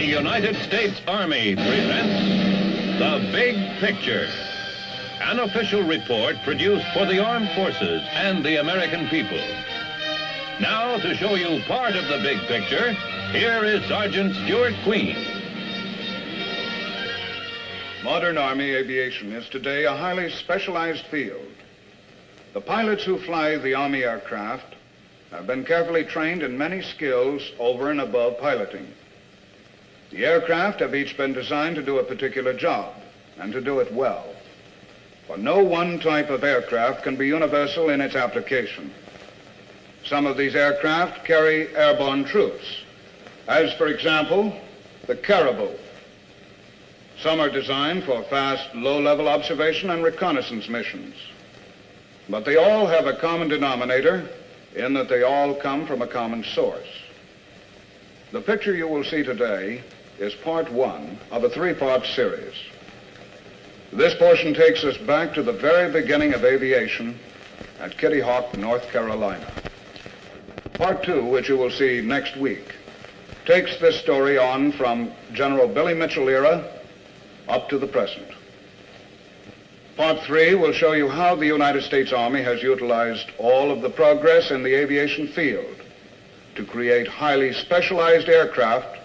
United States Army presents The Big Picture, an official report produced for the armed forces and the American people. Now, to show you part of the big picture, here is Sergeant Stewart Queen. Modern Army aviation is today a highly specialized field. The pilots who fly the Army aircraft have been carefully trained in many skills over and above piloting. The aircraft have each been designed to do a particular job and to do it well. For no one type of aircraft can be universal in its application. Some of these aircraft carry airborne troops, as for example, the Caribou. Some are designed for fast, low-level observation and reconnaissance missions. But they all have a common denominator in that they all come from a common source. The picture you will see today is part one of a three-part series. This portion takes us back to the very beginning of aviation at Kitty Hawk, North Carolina. Part two, which you will see next week, takes this story on from General Billy Mitchell era up to the present. Part three will show you how the United States Army has utilized all of the progress in the aviation field to create highly specialized aircraft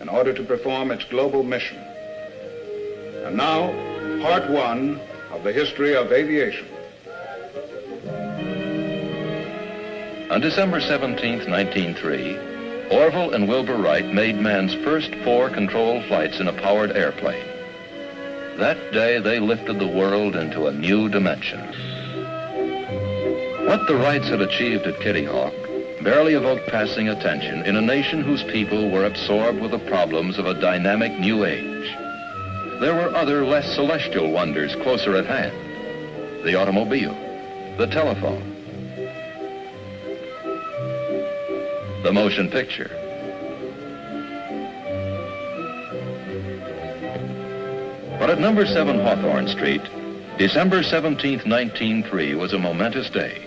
in order to perform its global mission. And now, part one of the history of aviation. On December 17, 1903, Orville and Wilbur Wright made man's first 4 controlled flights in a powered airplane. That day, they lifted the world into a new dimension. What the Wrights had achieved at Kitty Hawk barely evoked passing attention in a nation whose people were absorbed with the problems of a dynamic new age. There were other, less celestial wonders closer at hand. The automobile, the telephone, the motion picture. But at number 7 Hawthorne Street, December 17, 1903 was a momentous day.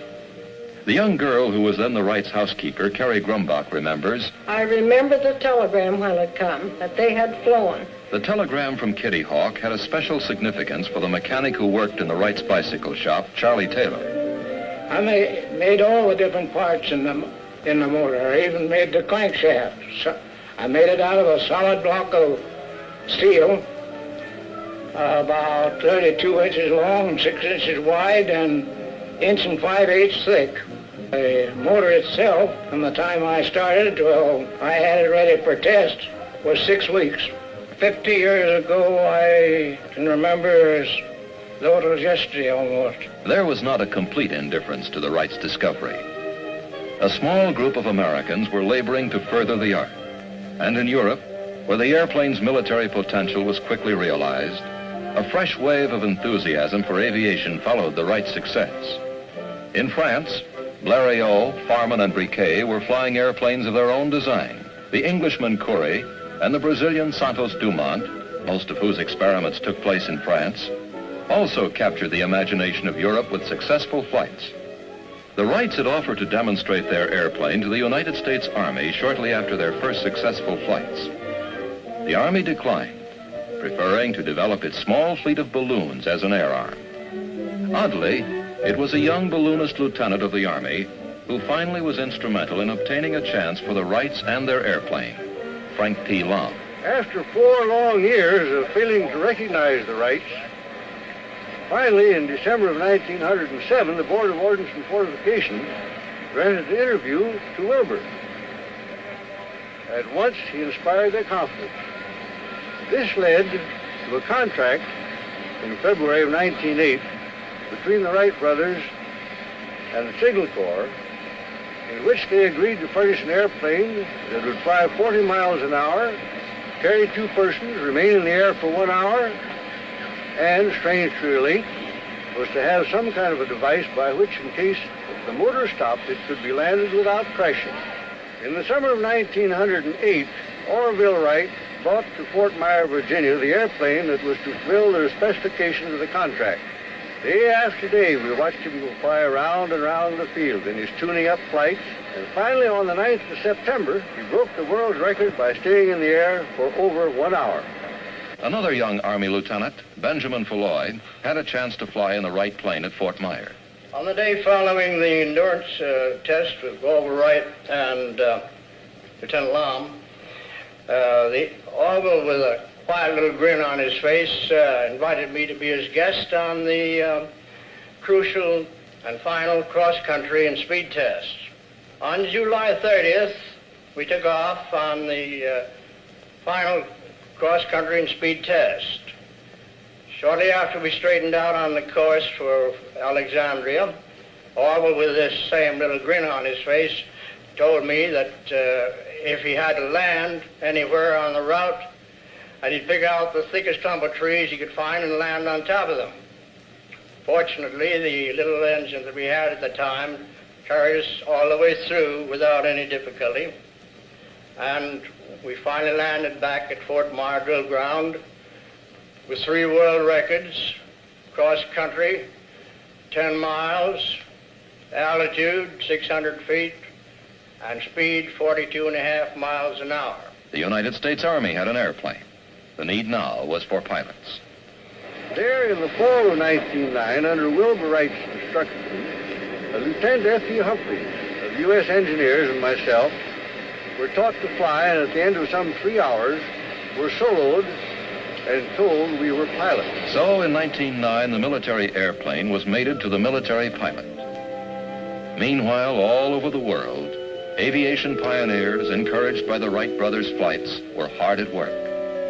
The young girl who was then the Wrights' housekeeper, Carrie Grumbach, remembers, I remember the telegram when it come, that they had flown. The telegram from Kitty Hawk had a special significance for the mechanic who worked in the Wrights' bicycle shop, Charlie Taylor. I made all the different parts in the motor. I even made the crankshaft. So I made it out of a solid block of steel, about 32 inches long and 6 inches wide and 1 5/8 inches thick. The motor itself, from the time I started till I had it ready for test, was 6 weeks. 50 years ago, I can remember as though it was yesterday almost. There was not a complete indifference to the Wrights' discovery. A small group of Americans were laboring to further the art. And in Europe, where the airplane's military potential was quickly realized, a fresh wave of enthusiasm for aviation followed the Wrights' success. In France, Blériot, Farman, and Briquet were flying airplanes of their own design. The Englishman Coury and the Brazilian Santos Dumont, most of whose experiments took place in France, also captured the imagination of Europe with successful flights. The Wrights had offered to demonstrate their airplane to the United States Army shortly after their first successful flights. The Army declined, preferring to develop its small fleet of balloons as an air arm. Oddly, it was a young balloonist lieutenant of the Army who finally was instrumental in obtaining a chance for the Wrights and their airplane, Frank P. Long. After 4 long years of failing to recognize the Wrights, finally in December of 1907, the Board of Ordnance and Fortification granted an interview to Wilbur. At once, he inspired their confidence. This led to a contract in February of 1908 between the Wright brothers and the Signal Corps, in which they agreed to furnish an airplane that would fly 40 miles an hour, carry 2 persons, remain in the air for 1 hour, and, strange to relate, was to have some kind of a device by which, in case the motor stopped, it could be landed without crashing. In the summer of 1908, Orville Wright brought to Fort Myer, Virginia, the airplane that was to fulfill the specifications of the contract. Day after day, we watched him go fly around and around the field in his tuning-up flights. And finally, on the 9th of September, he broke the world's record by staying in the air for over 1 hour. Another young Army lieutenant, Benjamin Falloy, had a chance to fly in the Wright plane at Fort Myer. On the day following the endurance test with Grover Wright and Lieutenant Lom, the Orville, with a quiet little grin on his face, invited me to be his guest on the crucial and final cross-country and speed test. On July 30th, we took off on the final cross-country and speed test. Shortly after we straightened out on the course for Alexandria, Orville, with this same little grin on his face, told me that if he had to land anywhere on the route, and he'd pick out the thickest clump of trees he could find and land on top of them. Fortunately, the little engine that we had at the time carried us all the way through without any difficulty. And we finally landed back at Fort Myer Drill Ground with 3 world records, cross country, 10 miles, altitude 600 feet, and speed 42.5 miles an hour. The United States Army had an airplane. The need now was for pilots. There in the fall of 1909, under Wilbur Wright's instruction, Lieutenant F.E. Humphreys of U.S. Engineers and myself were taught to fly, and at the end of some 3 hours, were soloed and told we were pilots. So in 1909, the military airplane was mated to the military pilot. Meanwhile, all over the world, aviation pioneers, encouraged by the Wright brothers' flights, were hard at work.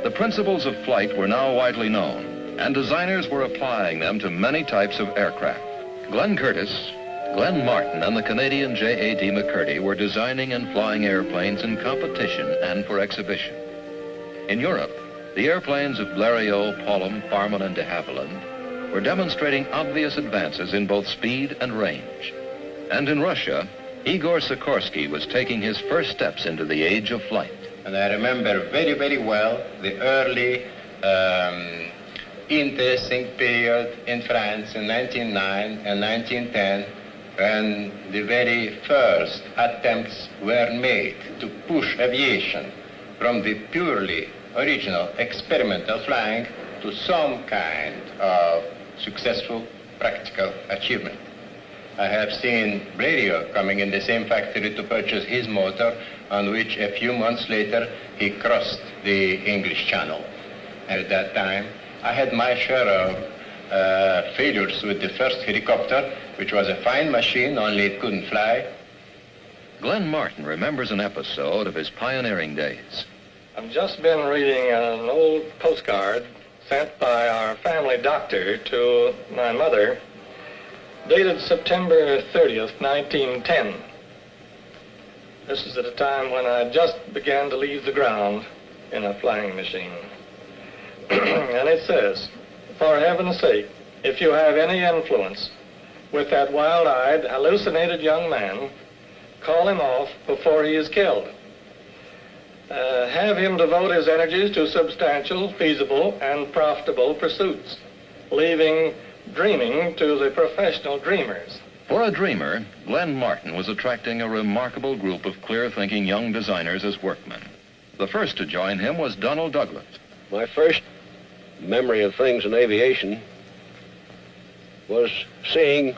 The principles of flight were now widely known, and designers were applying them to many types of aircraft. Glenn Curtiss, Glenn Martin, and the Canadian J.A.D. McCurdy were designing and flying airplanes in competition and for exhibition. In Europe, the airplanes of Blériot, Paulhan, Farman, and de Havilland were demonstrating obvious advances in both speed and range. And in Russia, Igor Sikorsky was taking his first steps into the age of flight. And I remember very, very well the early interesting period in France in 1909 and 1910, when the very first attempts were made to push aviation from the purely original experimental flying to some kind of successful practical achievement. I have seen Blériot coming in the same factory to purchase his motor, on which a few months later he crossed the English Channel. At that time, I had my share of failures with the first helicopter, which was a fine machine, only it couldn't fly. Glenn Martin remembers an episode of his pioneering days. I've just been reading an old postcard sent by our family doctor to my mother, dated September 30th, 1910. This is at a time when I just began to leave the ground in a flying machine. And it says, "For heaven's sake, if you have any influence with that wild-eyed, hallucinated young man, call him off before he is killed. Have him devote his energies to substantial, feasible, and profitable pursuits, leaving dreaming to the professional dreamers." For a dreamer, Glenn Martin was attracting a remarkable group of clear-thinking young designers as workmen. The first to join him was Donald Douglas. My first memory of things in aviation was seeing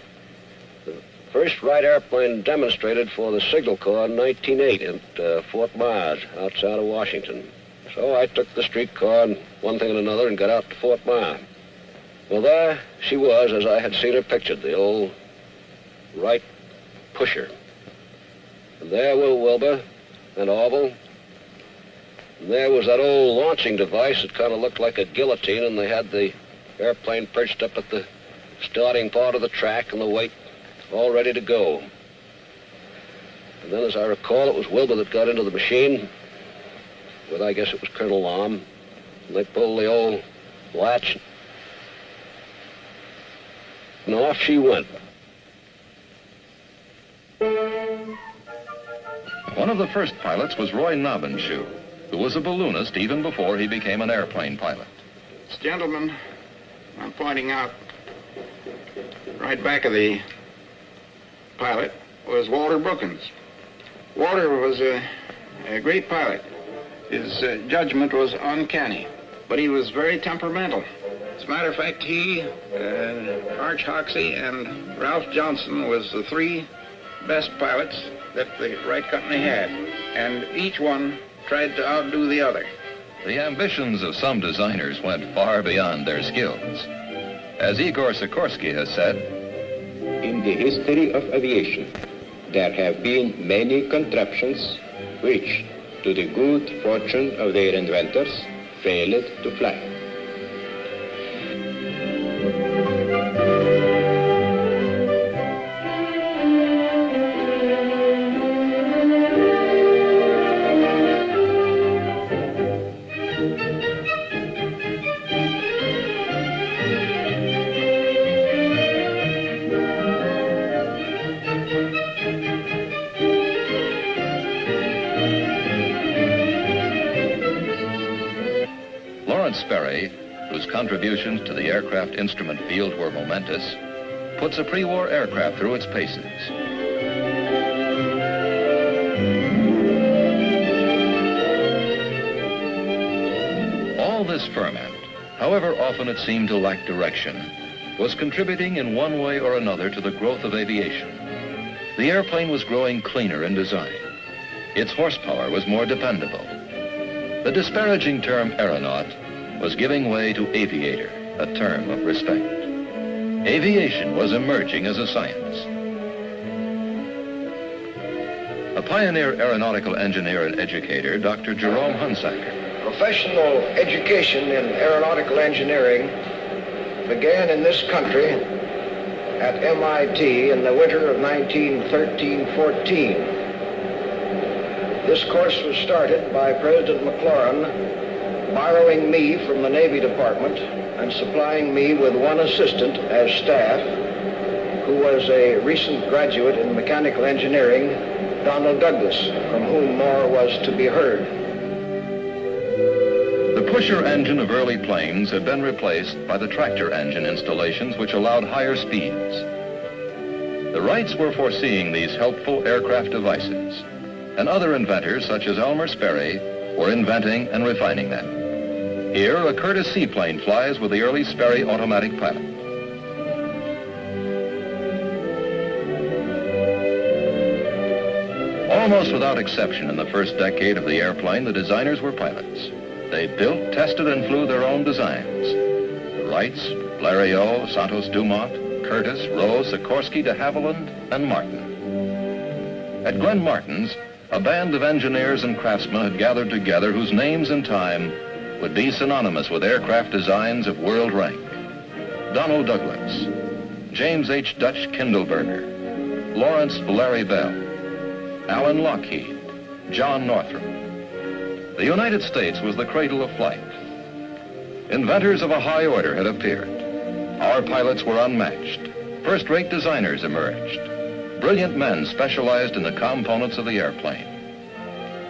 the first Wright airplane demonstrated for the Signal Corps in 1908 at Fort Myers, outside of Washington. So I took the streetcar and one thing and another and got out to Fort Myers. Well, there she was, as I had seen her pictured, the old Wright pusher. And there were Wilbur and Orville. And there was that old launching device that kind of looked like a guillotine, and they had the airplane perched up at the starting part of the track and the weight all ready to go. And then, as I recall, it was Wilbur that got into the machine with, I guess it was Colonel Lom, and they pulled the old latch, and off she went. One of the first pilots was Roy Nobenschuh, who was a balloonist even before he became an airplane pilot. Gentlemen, I'm pointing out right back of the pilot was Walter Brookins. Walter was a great pilot. His judgment was uncanny, but he was very temperamental. As a matter of fact, he, Arch Hoxie, and Ralph Johnson was the three best pilots that the Wright Company had, and each one tried to outdo the other. The ambitions of some designers went far beyond their skills. As Igor Sikorsky has said, In the history of aviation, there have been many contraptions which, to the good fortune of their inventors, failed to fly. Sperry, whose contributions to the aircraft instrument field were momentous, puts a pre-war aircraft through its paces. All this ferment, however often it seemed to lack direction, was contributing in one way or another to the growth of aviation. The airplane was growing cleaner in design. Its horsepower was more dependable. The disparaging term aeronaut was giving way to aviator, a term of respect. Aviation was emerging as a science. A pioneer aeronautical engineer and educator, Dr. Jerome Hunsaker. Professional education in aeronautical engineering began in this country at MIT in the winter of 1913-14. This course was started by President McLaurin borrowing me from the Navy Department and supplying me with one assistant as staff, who was a recent graduate in mechanical engineering, Donald Douglas, from whom more was to be heard. The pusher engine of early planes had been replaced by the tractor engine installations which allowed higher speeds. The Wrights were foreseeing these helpful aircraft devices, and other inventors such as Elmer Sperry were inventing and refining them. Here, a Curtiss seaplane flies with the early Sperry automatic pilot. Almost without exception in the first decade of the airplane, the designers were pilots. They built, tested, and flew their own designs. The Wrights, Blériot, Santos Dumont, Curtiss, Rose, Sikorsky, de Havilland, and Martin. At Glenn Martin's, a band of engineers and craftsmen had gathered together whose names in time would be synonymous with aircraft designs of world rank. Donald Douglas, James H. Dutch Kindleberger, Lawrence Larry Bell, Alan Lockheed, John Northrop. The United States was the cradle of flight. Inventors of a high order had appeared. Our pilots were unmatched. First-rate designers emerged. Brilliant men specialized in the components of the airplane.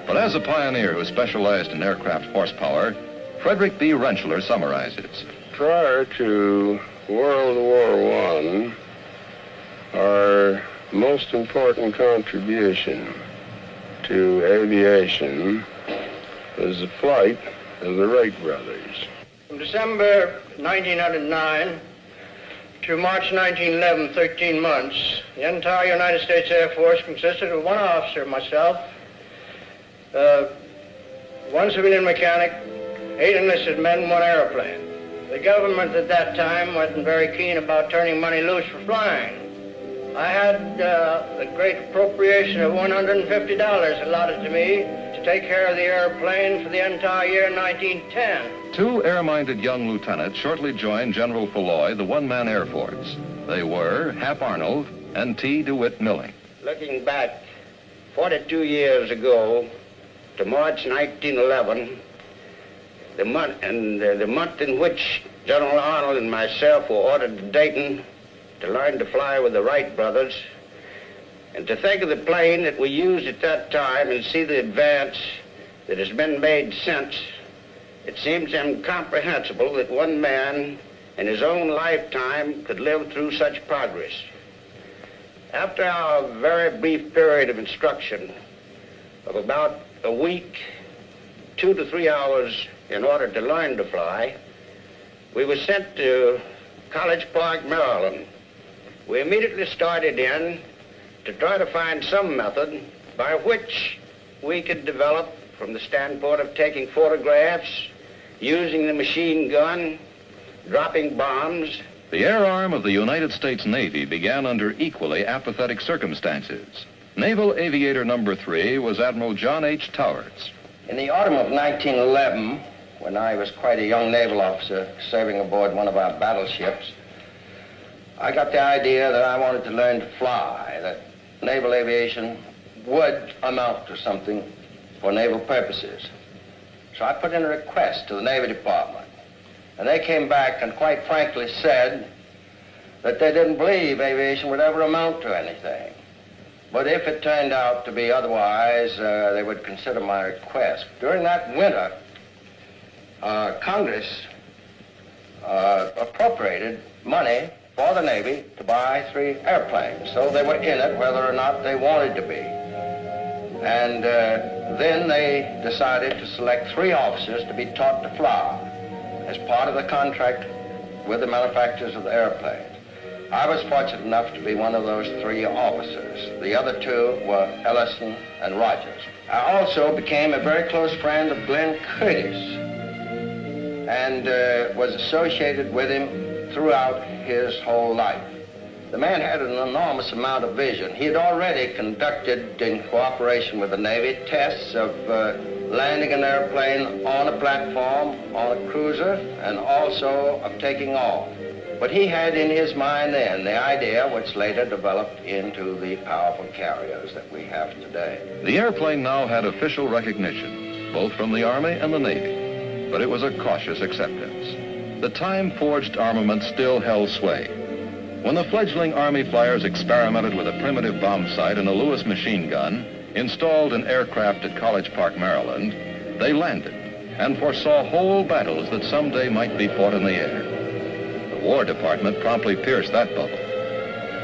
But as a pioneer who specialized in aircraft horsepower, Frederick B. Rentschler summarizes. Prior to World War I, our most important contribution to aviation was the flight of the Wright brothers. From December 1909 to March 1911, 13 months, the entire United States Air Force consisted of one officer, myself, one civilian mechanic, 8 enlisted men, 1 airplane. The government at that time wasn't very keen about turning money loose for flying. I had the great appropriation of $150 allotted to me to take care of the airplane for the entire year 1910. 2 air-minded young lieutenants shortly joined General Falloy, the one-man Air Force. They were Hap Arnold and T. DeWitt Milling. Looking back 42 years ago to March 1911, the month in which General Arnold and myself were ordered to Dayton to learn to fly with the Wright brothers, and to think of the plane that we used at that time and see the advance that has been made since, it seems incomprehensible that one man in his own lifetime could live through such progress. After our very brief period of instruction of about a week, 2 to 3 hours in order to learn to fly, we were sent to College Park, Maryland. We immediately started in to try to find some method by which we could develop, from the standpoint of taking photographs, using the machine gun, dropping bombs. The air arm of the United States Navy began under equally apathetic circumstances. Naval Aviator Number 3 was Admiral John H. Towers. In the autumn of 1911, when I was quite a young naval officer serving aboard one of our battleships, I got the idea that I wanted to learn to fly, that naval aviation would amount to something for naval purposes. So I put in a request to the Navy Department, and they came back and quite frankly said that they didn't believe aviation would ever amount to anything. But if it turned out to be otherwise, they would consider my request. During that winter, Congress appropriated money for the Navy to buy 3 airplanes, so they were in it whether or not they wanted to be. And then they decided to select 3 officers to be taught to fly as part of the contract with the manufacturers of the airplanes. I was fortunate enough to be one of those 3 officers. The other 2 were Ellison and Rogers. I also became a very close friend of Glenn Curtis and was associated with him throughout his whole life. The man had an enormous amount of vision. He had already conducted, in cooperation with the Navy, tests of landing an airplane on a platform, on a cruiser, and also of taking off. But he had in his mind then the idea which later developed into the powerful carriers that we have today. The airplane now had official recognition, both from the Army and the Navy, but it was a cautious acceptance. The time-forged armament still held sway. When the fledgling Army flyers experimented with a primitive bomb sight and a Lewis machine gun, installed in aircraft at College Park, Maryland, they landed and foresaw whole battles that someday might be fought in the air. The War Department promptly pierced that bubble.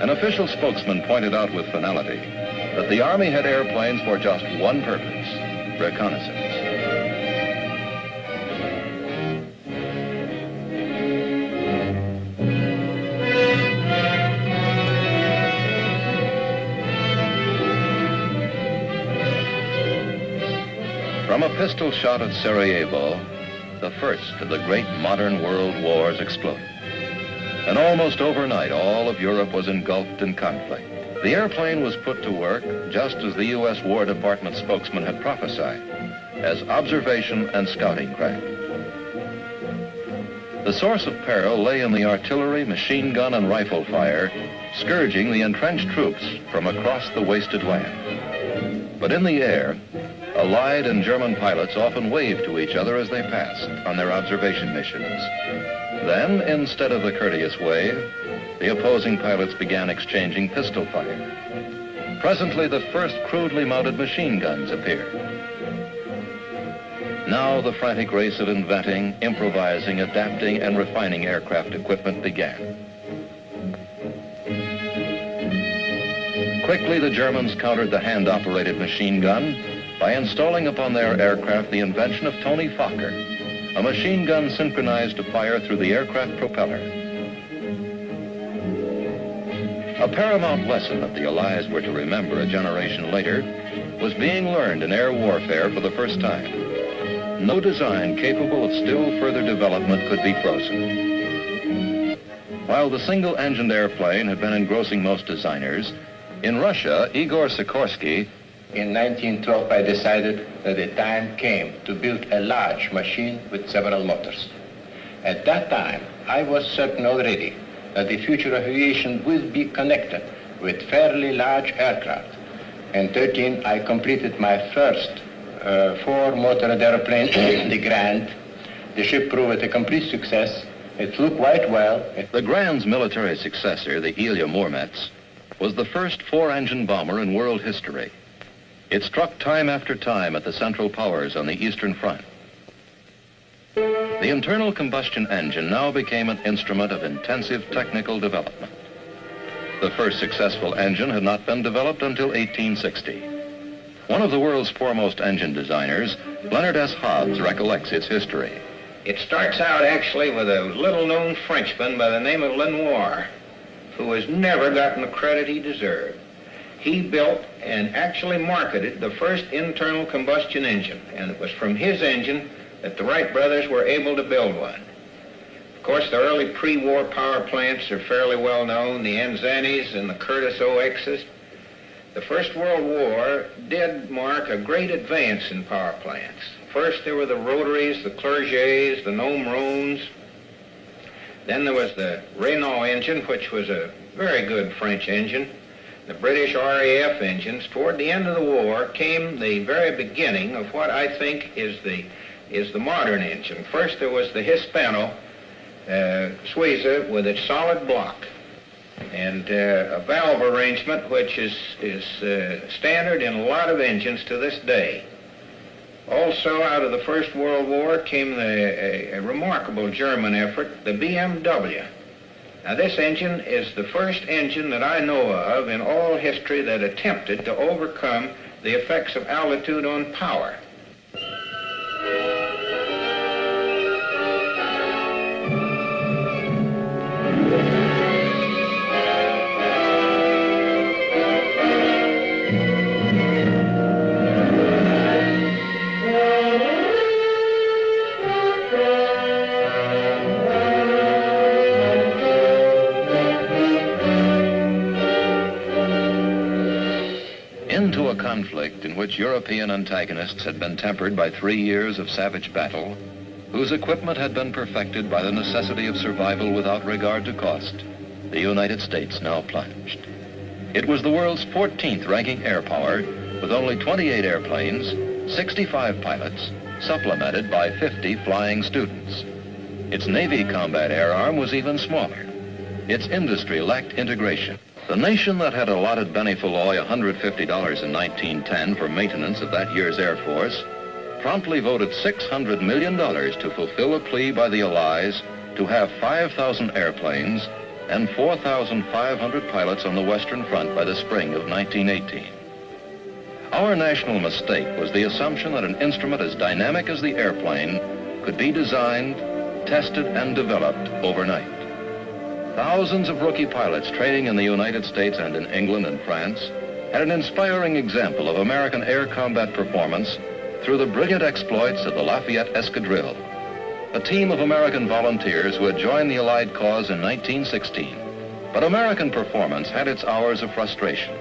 An official spokesman pointed out with finality that the Army had airplanes for just one purpose: reconnaissance. From a pistol shot at Sarajevo, the first of the great modern world wars exploded. And almost overnight, all of Europe was engulfed in conflict. The airplane was put to work, just as the U.S. War Department spokesman had prophesied, as observation and scouting craft. The source of peril lay in the artillery, machine gun, and rifle fire, scourging the entrenched troops from across the wasted land. But in the air, Allied and German pilots often waved to each other as they passed on their observation missions. Then, instead of the courteous wave, the opposing pilots began exchanging pistol fire. Presently, the first crudely mounted machine guns appeared. Now the frantic race of inventing, improvising, adapting, and refining aircraft equipment began. Quickly, the Germans countered the hand-operated machine gun by installing upon their aircraft the invention of Tony Fokker, a machine gun synchronized to fire through the aircraft propeller. A paramount lesson that the Allies were to remember a generation later was being learned in air warfare for the first time. No design capable of still further development could be frozen. While the single-engined airplane had been engrossing most designers, in Russia, Igor Sikorsky. In 1912, I decided that the time came to build a large machine with several motors. At that time, I was certain already that the future of aviation will be connected with fairly large aircraft. In 13, I completed my first 4-motored airplane, the Grand. The ship proved a complete success. It flew quite well. The Grand's military successor, the Ilya Muromets, was the first 4-engine bomber in world history. It struck time after time at the Central Powers on the Eastern Front. The internal combustion engine now became an instrument of intensive technical development. The first successful engine had not been developed until 1860. One of the world's foremost engine designers, Leonard S. Hobbs, recollects its history. It starts out actually with a little-known Frenchman by the name of Lenoir, who has never gotten the credit he deserved. He built and actually marketed the first internal combustion engine, and it was from his engine that the Wright brothers were able to build one. Of course, the early pre-war power plants are fairly well known, the Anzanis and the Curtiss OXs. The First World War did mark a great advance in power plants. First, there were the rotaries, the Clergets, the Nombrons. Then there was the Renault engine, which was a very good French engine. The British RAF engines. Toward the end of the war came the very beginning of what I think is the modern engine. First, there was the Hispano Suiza with its solid block and a valve arrangement which is standard in a lot of engines to this day. Also, out of the First World War came a remarkable German effort, the BMW. Now, this engine is the first engine that I know of in all history that attempted to overcome the effects of altitude on power. Into a conflict in which European antagonists had been tempered by 3 years of savage battle, whose equipment had been perfected by the necessity of survival without regard to cost, the United States now plunged. It was the world's 14th ranking air power, with only 28 airplanes, 65 pilots, supplemented by 50 flying students. Its Navy combat air arm was even smaller. Its industry lacked integration. The nation that had allotted Benny Falloy $150 in 1910 for maintenance of that year's Air Force promptly voted $600 million to fulfill a plea by the Allies to have 5,000 airplanes and 4,500 pilots on the Western Front by the spring of 1918. Our national mistake was the assumption that an instrument as dynamic as the airplane could be designed, tested, and developed overnight. Thousands of rookie pilots training in the United States and in England and France had an inspiring example of American air combat performance through the brilliant exploits of the Lafayette Escadrille, a team of American volunteers who had joined the Allied cause in 1916. But American performance had its hours of frustration.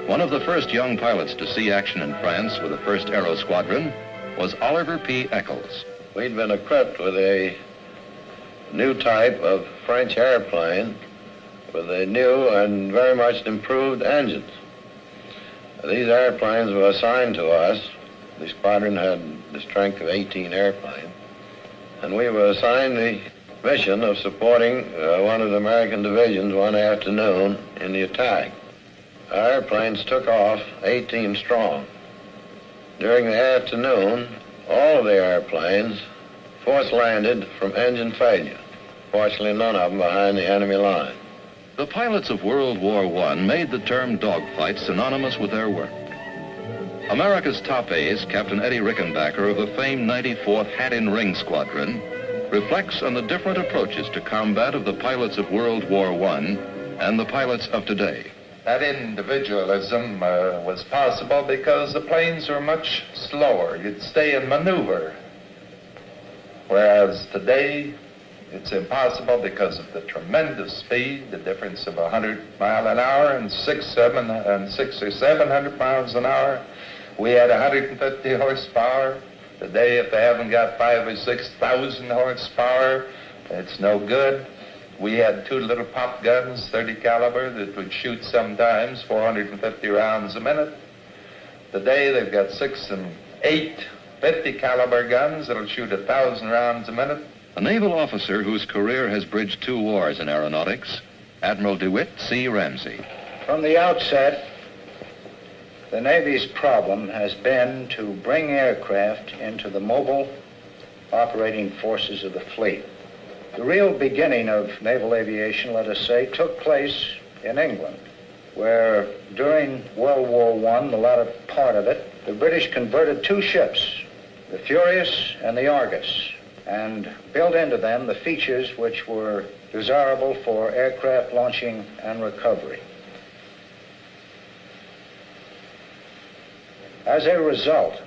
One of the first young pilots to see action in France with the 1st Aero Squadron was Oliver P. Eccles. We'd been equipped with a new type of French airplane with a new and very much improved engines. These airplanes were assigned to us. The squadron had the strength of 18 airplanes, and we were assigned the mission of supporting one of the American divisions one afternoon in the attack. Our airplanes took off 18 strong. During the afternoon, all of the airplanes force landed from engine failure. Fortunately, none of them behind the enemy line. The pilots of World War I made the term dogfight synonymous with their work. America's top ace, Captain Eddie Rickenbacker of the famed 94th Hat-in-Ring Squadron, reflects on the different approaches to combat of the pilots of World War I and the pilots of today. That individualism was possible because the planes were much slower. You'd stay in maneuver. Whereas today, it's impossible because of the tremendous speed, the difference of 100 miles an hour and 600 or 700 miles an hour. We had 150 horsepower. Today, if they haven't got 5,000 or 6,000 horsepower, it's no good. We had 2 little pop guns, 30 caliber, that would shoot sometimes 450 rounds a minute. Today, they've got 6 and 8 50 caliber guns that'll shoot 1,000 rounds a minute. A naval officer whose career has bridged 2 wars in aeronautics, Admiral DeWitt C. Ramsey. From the outset, the Navy's problem has been to bring aircraft into the mobile operating forces of the fleet. The real beginning of naval aviation, let us say, took place in England, where during World War I, the latter part of it, the British converted two ships, the Furious and the Argus, and built into them the features which were desirable for aircraft launching and recovery. As a result,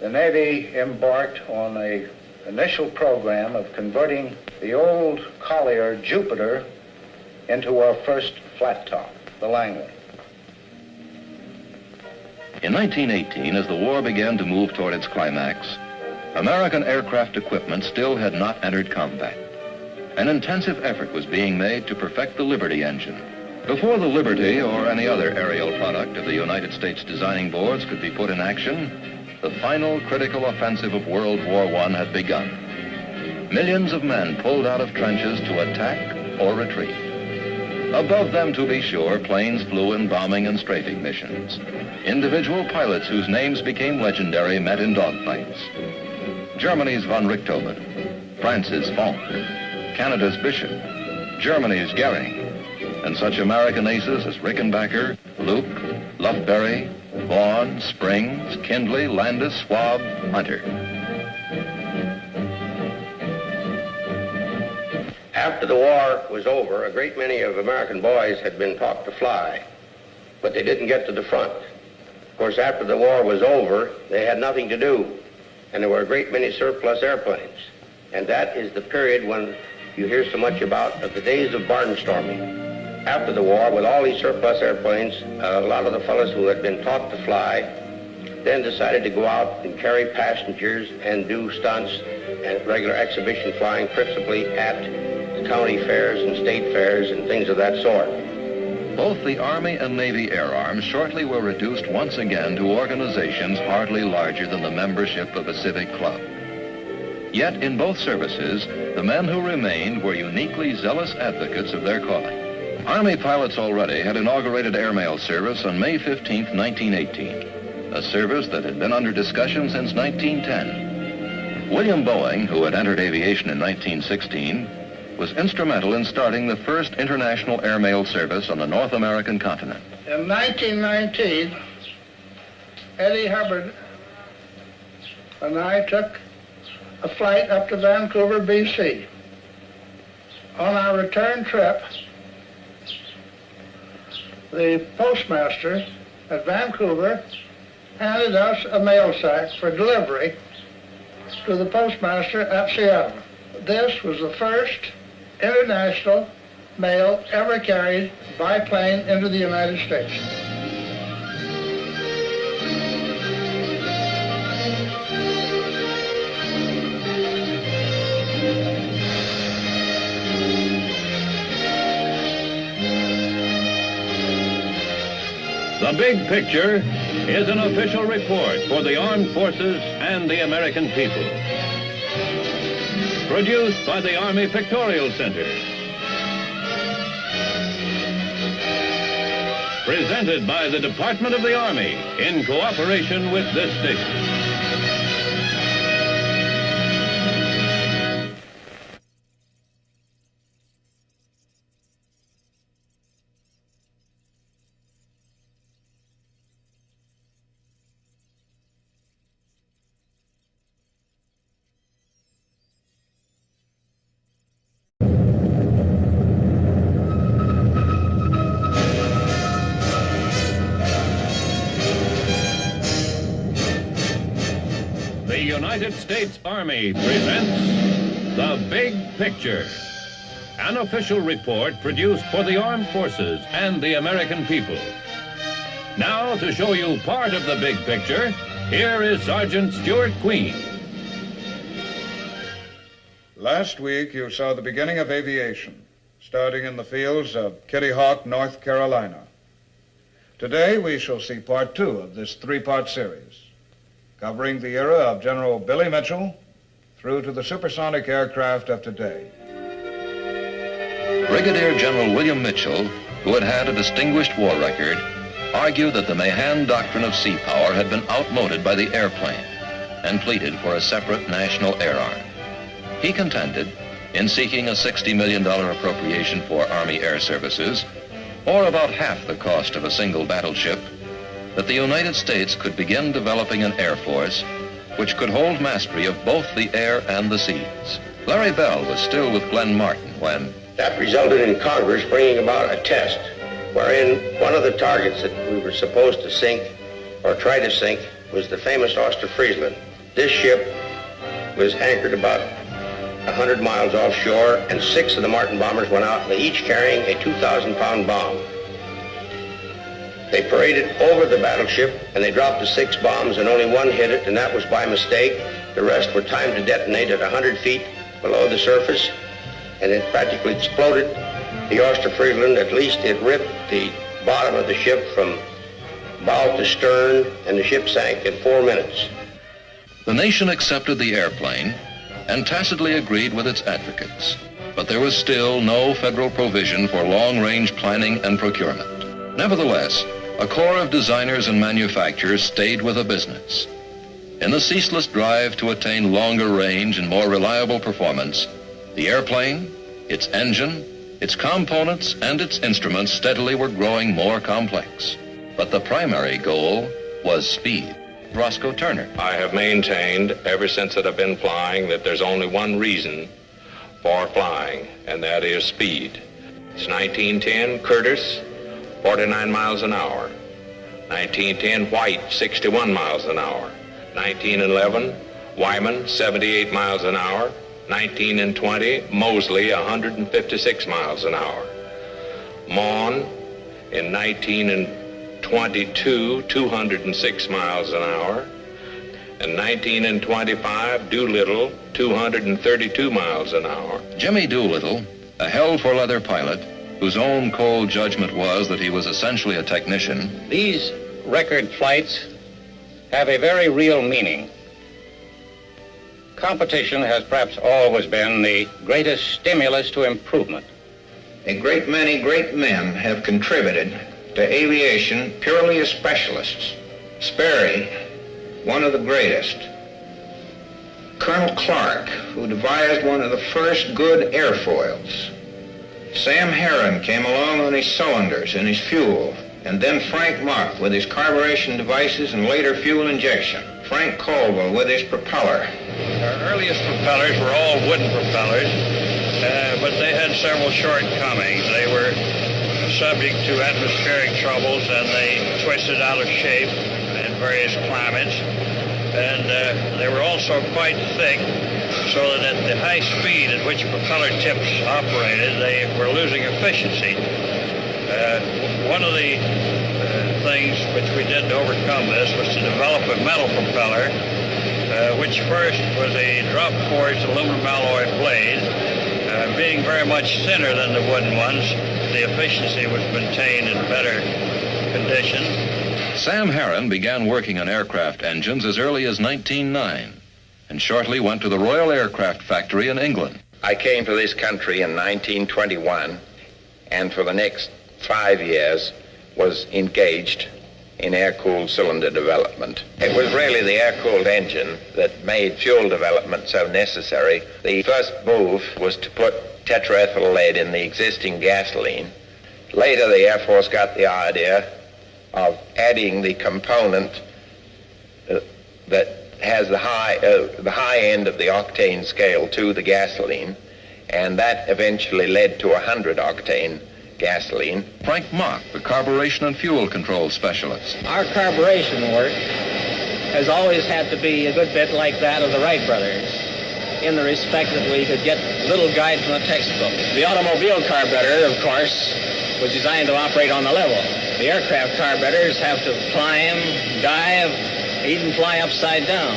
the Navy embarked on an initial program of converting the old Collier Jupiter into our first flat top, the Langley. In 1918, as the war began to move toward its climax, American aircraft equipment still had not entered combat. An intensive effort was being made to perfect the Liberty engine. Before the Liberty or any other aerial product of the United States designing boards could be put in action, the final critical offensive of World War I had begun. Millions of men pulled out of trenches to attack or retreat. Above them, to be sure, planes flew in bombing and strafing missions. Individual pilots whose names became legendary met in dogfights. Germany's von Richthofen, France's Fonck, Canada's Bishop, Germany's Goering, and such American aces as Rickenbacker, Luke, Lufberry, Vaughan, Springs, Kindley, Landis, Schwab, Hunter. After the war was over, a great many of American boys had been taught to fly, but they didn't get to the front. Of course, after the war was over, they had nothing to do, and there were a great many surplus airplanes. And that is the period when you hear so much about the days of barnstorming. After the war, with all these surplus airplanes, a lot of the fellows who had been taught to fly then decided to go out and carry passengers and do stunts and regular exhibition flying, principally at the county fairs and state fairs and things of that sort. Both the Army and Navy Air Arms shortly were reduced once again to organizations hardly larger than the membership of a civic club. Yet in both services, the men who remained were uniquely zealous advocates of their calling. Army pilots already had inaugurated airmail service on May 15, 1918, a service that had been under discussion since 1910. William Boeing, who had entered aviation in 1916, was instrumental in starting the first international airmail service on the North American continent. In 1919, Eddie Hubbard and I took a flight up to Vancouver, BC. On our return trip, the postmaster at Vancouver handed us a mail sack for delivery to the postmaster at Seattle. This was the first international mail ever carried by plane into the United States. The Big Picture is an official report for the armed forces and the American people. Produced by the Army Pictorial Center. Presented by the Department of the Army in cooperation with this station. The United States Army presents The Big Picture, an official report produced for the armed forces and the American people. Now, to show you part of the big picture, here is Sergeant Stewart Queen. Last week, you saw the beginning of aviation, starting in the fields of Kitty Hawk, North Carolina. Today, we shall see part two of this three-part series, covering the era of General Billy Mitchell through to the supersonic aircraft of today. Brigadier General William Mitchell, who had had a distinguished war record, argued that the Mahan doctrine of sea power had been outmoded by the airplane. and pleaded for a separate national air arm. He contended, in seeking a $60 million appropriation for Army Air Services, or about half the cost of a single battleship, that the United States could begin developing an air force which could hold mastery of both the air and the seas. Larry Bell was still with Glenn Martin when That resulted in Congress bringing about a test wherein one of the targets that we were supposed to sink or try to sink was the famous Friesland. This ship was anchored about 100 miles offshore, and 6 of the Martin bombers went out, they each carrying a 2,000-pound bomb. They paraded over the battleship, and they dropped the 6 bombs, and only one hit it, and that was by mistake. The rest were timed to detonate at 100 feet below the surface, and it practically exploded the Friesland. At least it ripped the bottom of the ship from bow to stern, and the ship sank in 4 minutes. the nation accepted the airplane and tacitly agreed with its advocates. But there was still no federal provision for long-range planning and procurement. Nevertheless, a corps of designers and manufacturers stayed with the business. In the ceaseless drive to attain longer range and more reliable performance, the airplane, its engine, its components, and its instruments steadily were growing more complex. But the primary goal was speed. Roscoe Turner. I have maintained ever since that I've been flying that there's only one reason for flying, and that is speed. It's 1910 Curtis, 49 miles an hour. 1910 White, 61 miles an hour. 1911 Wyman, 78 miles an hour. 1920 Moseley, 156 miles an hour. Mon in 1922, 206 miles an hour. And 1925 Doolittle, 232 miles an hour. Jimmy Doolittle, a hell-for-leather pilot, whose own cold judgment was that he was essentially a technician. These record flights have a very real meaning. Competition has perhaps always been the greatest stimulus to improvement. A great many great men have contributed to aviation purely as specialists. Sperry, one of the greatest. Colonel Clark, who devised one of the first good airfoils. Sam Herron came along on his cylinders and his fuel, and then Frank Mach with his carburation devices and later fuel injection. Frank Caldwell with his propeller. Our earliest propellers were all wooden propellers, but they had several shortcomings. They were subject to atmospheric troubles, and they twisted out of shape in various climates. And they were also quite thick, so that at the high speed at which propeller tips operated, they were losing efficiency. One of the things which we did to overcome this was to develop a metal propeller, which first was a drop-forged aluminum alloy blade. Being very much thinner than the wooden ones, the efficiency was maintained in better condition. Sam Herron began working on aircraft engines as early as 1909 and shortly went to the Royal Aircraft Factory in England. I came to this country in 1921, and for the next 5 years was engaged in air-cooled cylinder development. It was really the air-cooled engine that made fuel development so necessary. The first move was to put tetraethyl lead in the existing gasoline. Later, the Air Force got the idea of adding the component that has the high end of the octane scale to the gasoline, and that eventually led to 100 octane gasoline. Frank Mach, the carburation and fuel control specialist. Our carburation work has always had to be a good bit like that of the Wright brothers, in the respect that we could get little guide from a textbook. The automobile carburetor, of course, was designed to operate on the level. The aircraft carburetors have to climb, dive, even fly upside down.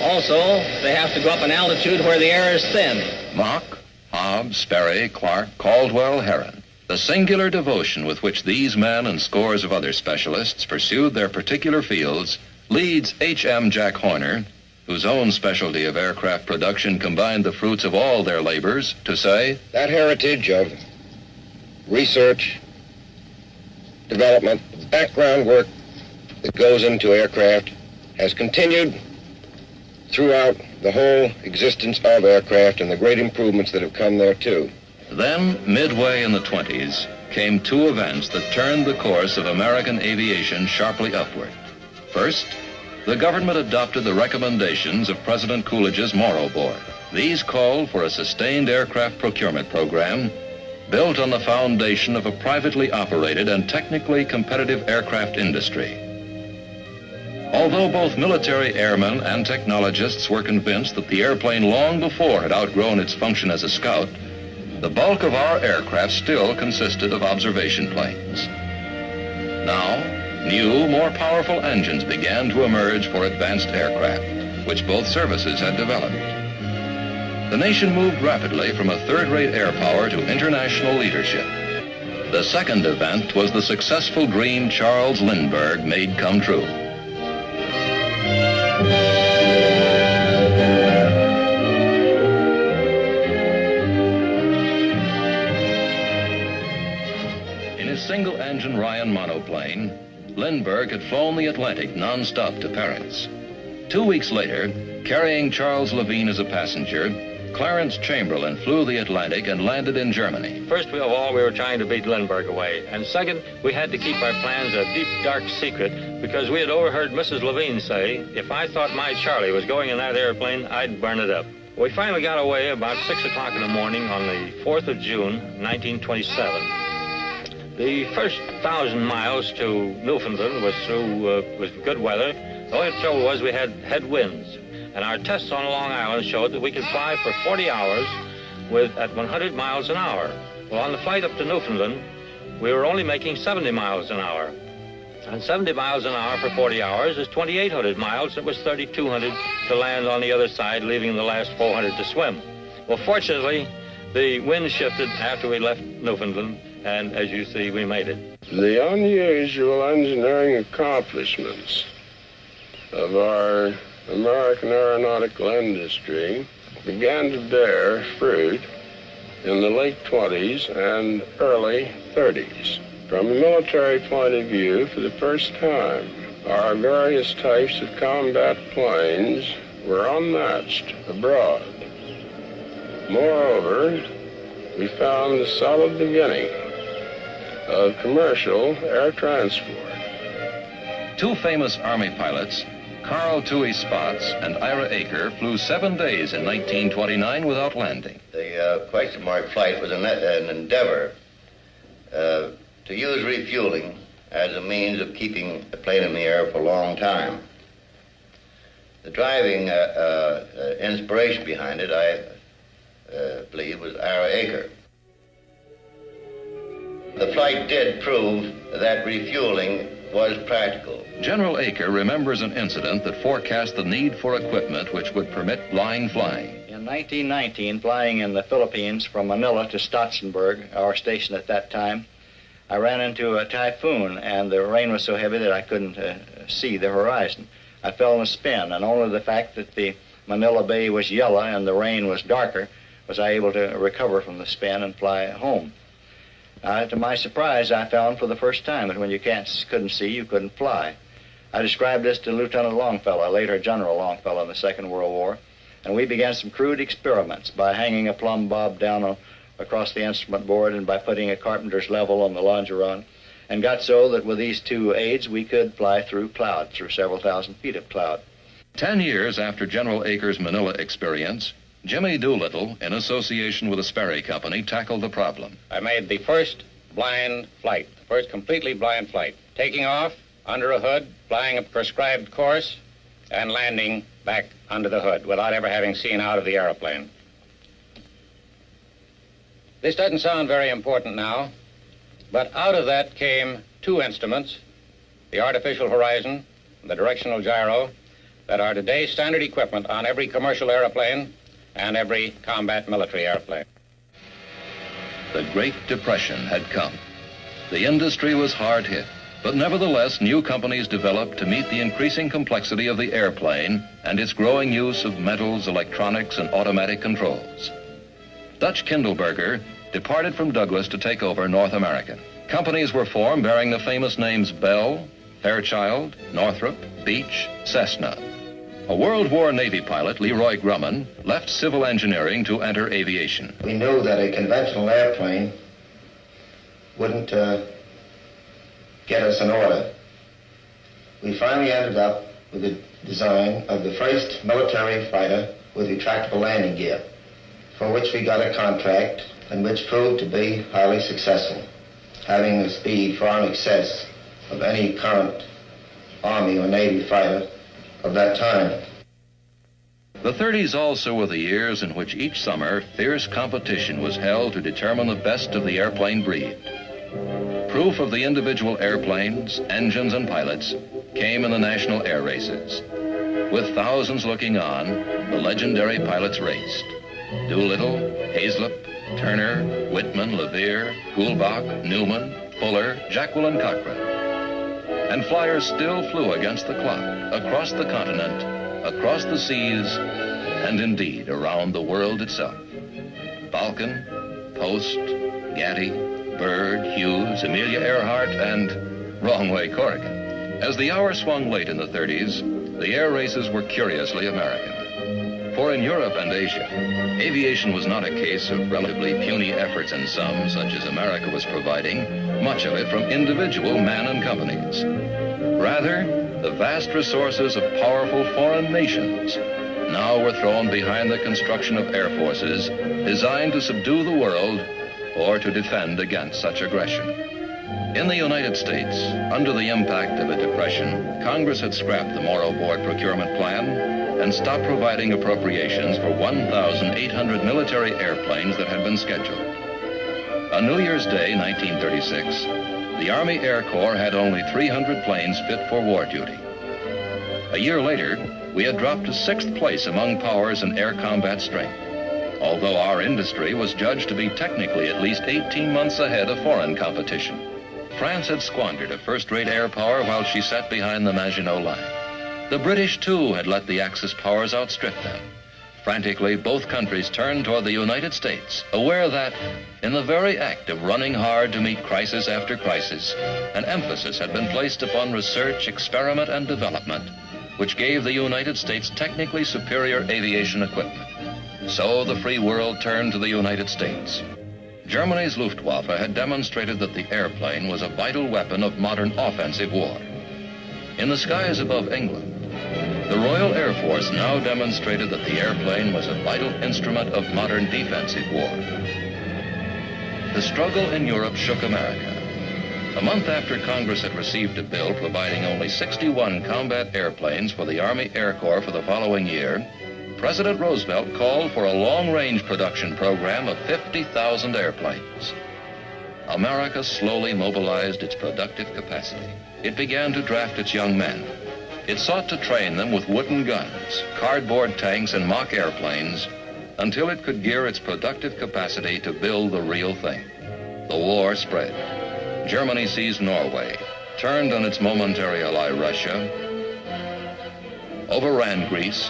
Also, they have to go up an altitude where the air is thin. Mach, Hobbs, Sperry, Clark, Caldwell, Herron. The singular devotion with which these men and scores of other specialists pursued their particular fields leads H.M. Jack Horner, whose own specialty of aircraft production combined the fruits of all their labors, to say, that heritage of research, development, background work that goes into aircraft has continued throughout the whole existence of aircraft and the great improvements that have come there too. Then, midway in the 20s, came two events that turned the course of American aviation sharply upward. First, the government adopted the recommendations of President Coolidge's Morrow Board. These called for a sustained aircraft procurement program built on the foundation of a privately operated and technically competitive aircraft industry. Although both military airmen and technologists were convinced that the airplane long before had outgrown its function as a scout, the bulk of our aircraft still consisted of observation planes. Now, new, more powerful engines began to emerge for advanced aircraft, which both services had developed. The nation moved rapidly from a third-rate air power to international leadership. The second event was the successful dream Charles Lindbergh made come true. In his single-engine Ryan monoplane, Lindbergh had flown the Atlantic non-stop to Paris. 2 weeks later, carrying Charles Levine as a passenger, Clarence Chamberlain flew the Atlantic and landed in Germany. First of all, we were trying to beat Lindbergh away. And second, we had to keep our plans a deep, dark secret because we had overheard Mrs. Levine say, if I thought my Charlie was going in that airplane, I'd burn it up. We finally got away about 6 o'clock in the morning on the 4th of June, 1927. The first 1,000 miles to Newfoundland was through with good weather. The only trouble was we had headwinds. And our tests on Long Island showed that we could fly for 40 hours at 100 miles an hour. Well, on the flight up to Newfoundland, we were only making 70 miles an hour. And 70 miles an hour for 40 hours is 2,800 miles. It was 3,200 to land on the other side, leaving the last 400 to swim. Well, fortunately, the wind shifted after we left Newfoundland, and as you see, we made it. The unusual engineering accomplishments of our American aeronautical industry began to bear fruit in the late 20s and early 30s. From a military point of view, for the first time, our various types of combat planes were unmatched abroad. Moreover, we found the solid beginning of commercial air transport. Two famous Army pilots, Carl Toohey Spots and Ira Aker, flew 7 days in 1929 without landing. The question mark flight was an endeavor to use refueling as a means of keeping the plane in the air for a long time. The driving inspiration behind it, I believe, was Ira Aker. The flight did prove that refueling was practical. General Aker remembers an incident that forecast the need for equipment which would permit line flying. In 1919, flying in the Philippines from Manila to Stotsenburg, our station at that time, I ran into a typhoon, and the rain was so heavy that I couldn't see the horizon. I fell in a spin, and only the fact that the Manila Bay was yellow and the rain was darker was I able to recover from the spin and fly home. To my surprise, I found for the first time that when you couldn't see, you couldn't fly. I described this to Lieutenant Longfellow, later General Longfellow in the Second World War, and we began some crude experiments by hanging a plumb bob down across the instrument board and by putting a carpenter's level on the longeron, and got so that with these two aids, we could fly through cloud, through several thousand feet of cloud. 10 years after General Aker's Manila experience, Jimmy Doolittle, in association with the Sperry Company, tackled the problem. I made the first blind flight, the first completely blind flight, taking off under a hood, flying a prescribed course, and landing back under the hood without ever having seen out of the airplane. This doesn't sound very important now, but out of that came two instruments, the artificial horizon and the directional gyro, that are today standard equipment on every commercial airplane and every combat military airplane. The Great Depression had come. The industry was hard hit, but nevertheless, new companies developed to meet the increasing complexity of the airplane and its growing use of metals, electronics, and automatic controls. Dutch Kindleberger departed from Douglas to take over North American. Companies were formed bearing the famous names Bell, Fairchild, Northrop, Beech, Cessna. A World War Navy pilot, Leroy Grumman, left civil engineering to enter aviation. We knew that a conventional airplane wouldn't get us an order. We finally ended up with the design of the first military fighter with retractable landing gear, for which we got a contract and which proved to be highly successful, having a speed far in excess of any current Army or Navy fighter of that time. The 30s also were the years in which each summer fierce competition was held to determine the best of the airplane breed. Proof of the individual airplanes, engines, and pilots came in the national air races. With thousands looking on, the legendary pilots raced. Doolittle, Hazlip, Turner, Whitman, Levere, Goulbach, Newman, Fuller, Jacqueline Cochran. And flyers still flew against the clock, across the continent, across the seas, and indeed around the world itself. Balkan, Post, Gatty, Byrd, Hughes, Amelia Earhart, and wrong way Corrigan. As the hour swung late in the 30s, the air races were curiously American. For in Europe and Asia, aviation was not a case of relatively puny efforts in some, such as America was providing, much of it from individual men and companies. Rather, the vast resources of powerful foreign nations now were thrown behind the construction of air forces designed to subdue the world or to defend against such aggression. In the United States, under the impact of a depression, Congress had scrapped the Morrow Board procurement plan and stopped providing appropriations for 1,800 military airplanes that had been scheduled. On New Year's Day, 1936, the Army Air Corps had only 300 planes fit for war duty. A year later, we had dropped to 6th place among powers in air combat strength, although our industry was judged to be technically at least 18 months ahead of foreign competition. France had squandered a first-rate air power while she sat behind the Maginot Line. The British, too, had let the Axis powers outstrip them. Frantically, both countries turned toward the United States, aware that, in the very act of running hard to meet crisis after crisis, an emphasis had been placed upon research, experiment, and development, which gave the United States technically superior aviation equipment. So the free world turned to the United States. Germany's Luftwaffe had demonstrated that the airplane was a vital weapon of modern offensive war. In the skies above England, the Royal Air Force now demonstrated that the airplane was a vital instrument of modern defensive war. The struggle in Europe shook America. A month after Congress had received a bill providing only 61 combat airplanes for the Army Air Corps for the following year, President Roosevelt called for a long-range production program of 50,000 airplanes. America slowly mobilized its productive capacity. It began to draft its young men. It sought to train them with wooden guns, cardboard tanks, and mock airplanes until it could gear its productive capacity to build the real thing. The war spread. Germany seized Norway, turned on its momentary ally Russia, overran Greece,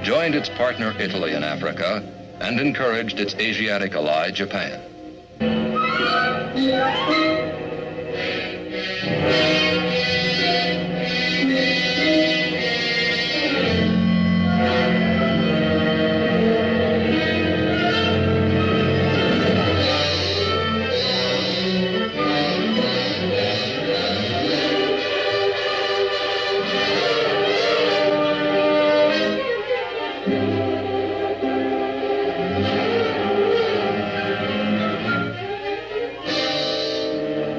joined its partner Italy in Africa, and encouraged its Asiatic ally Japan.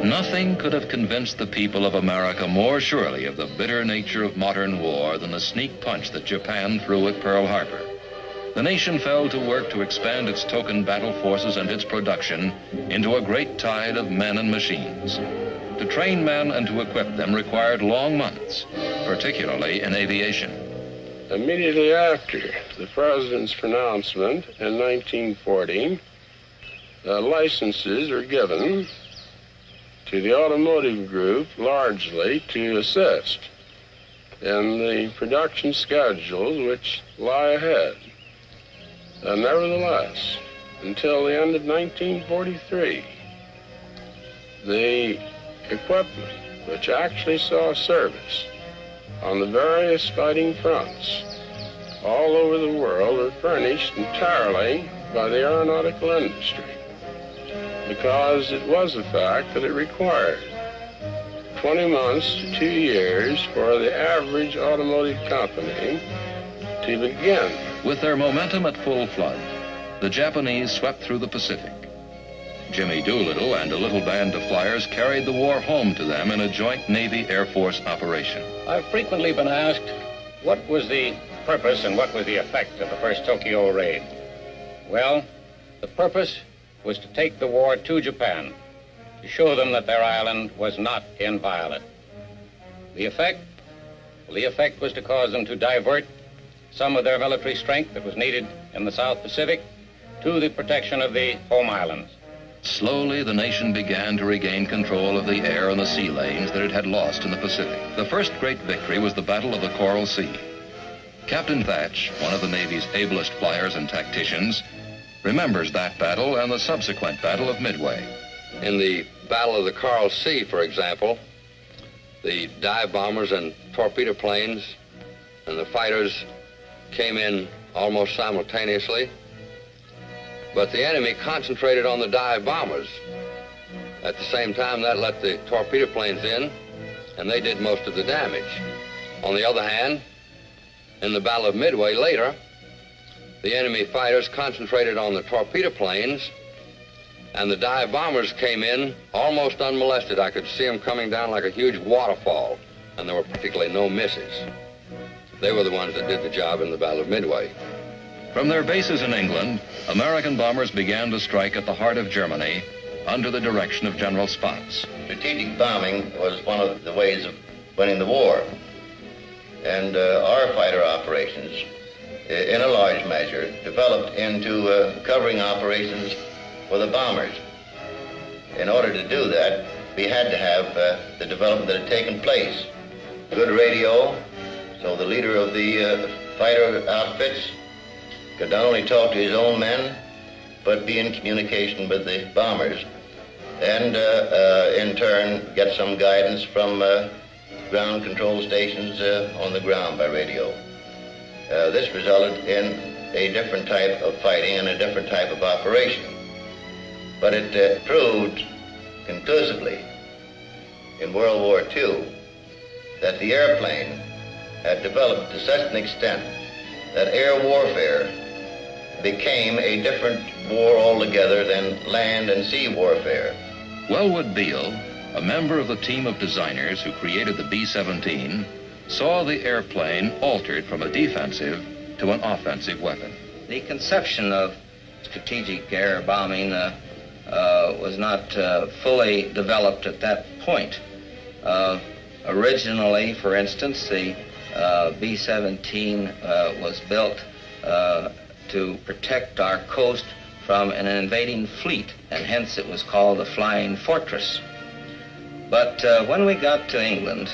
Nothing could have convinced the people of America more surely of the bitter nature of modern war than the sneak punch that Japan threw at Pearl Harbor. The nation fell to work to expand its token battle forces and its production into a great tide of men and machines. To train men and to equip them required long months, particularly in aviation. Immediately after the President's pronouncement in 1940, licenses are given to the automotive group largely to assist in the production schedules which lie ahead. Nevertheless, until the end of 1943, the equipment which actually saw service on the various fighting fronts all over the world were furnished entirely by the aeronautical industry, because it was a fact that it required 20 months to 2 years for the average automotive company to begin. With their momentum at full flood, the Japanese swept through the Pacific. Jimmy Doolittle and a little band of flyers carried the war home to them in a joint Navy-Air Force operation. I've frequently been asked, what was the purpose and what was the effect of the first Tokyo raid? Well, the purpose was to take the war to Japan, to show them that their island was not inviolate. The effect? Well, the effect was to cause them to divert some of their military strength that was needed in the South Pacific to the protection of the home islands. Slowly, the nation began to regain control of the air and the sea lanes that it had lost in the Pacific. The first great victory was the Battle of the Coral Sea. Captain Thatch, one of the Navy's ablest flyers and tacticians, remembers that battle and the subsequent Battle of Midway. In the Battle of the Coral Sea, for example, the dive bombers and torpedo planes and the fighters came in almost simultaneously, but the enemy concentrated on the dive bombers. At the same time, that let the torpedo planes in, and they did most of the damage. On the other hand, in the Battle of Midway later, the enemy fighters concentrated on the torpedo planes, and the dive bombers came in almost unmolested. I could see them coming down like a huge waterfall, and there were practically no misses. They were the ones that did the job in the Battle of Midway. From their bases in England, American bombers began to strike at the heart of Germany under the direction of General Spaatz. Strategic bombing was one of the ways of winning the war. And our fighter operations, in a large measure, developed into covering operations for the bombers. In order to do that, we had to have the development that had taken place. Good radio, so the leader of the fighter outfits could not only talk to his own men, but be in communication with the bombers, and in turn get some guidance from ground control stations on the ground by radio. This resulted in a different type of fighting and a different type of operation. But it proved conclusively in World War II that the airplane had developed to such an extent that air warfare became a different war altogether than land and sea warfare. Wellwood Beale, a member of the team of designers who created the B-17, saw the airplane altered from a defensive to an offensive weapon. The conception of strategic air bombing was not fully developed at that point. Originally, for instance, the B-17 was built to protect our coast from an invading fleet, and hence it was called the Flying Fortress. But when we got to England,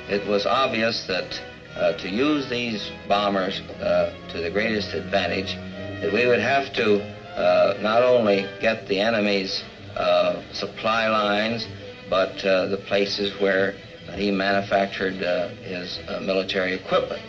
it was obvious that to use these bombers to the greatest advantage, that we would have to not only get the enemy's supply lines, but the places where he manufactured his military equipment.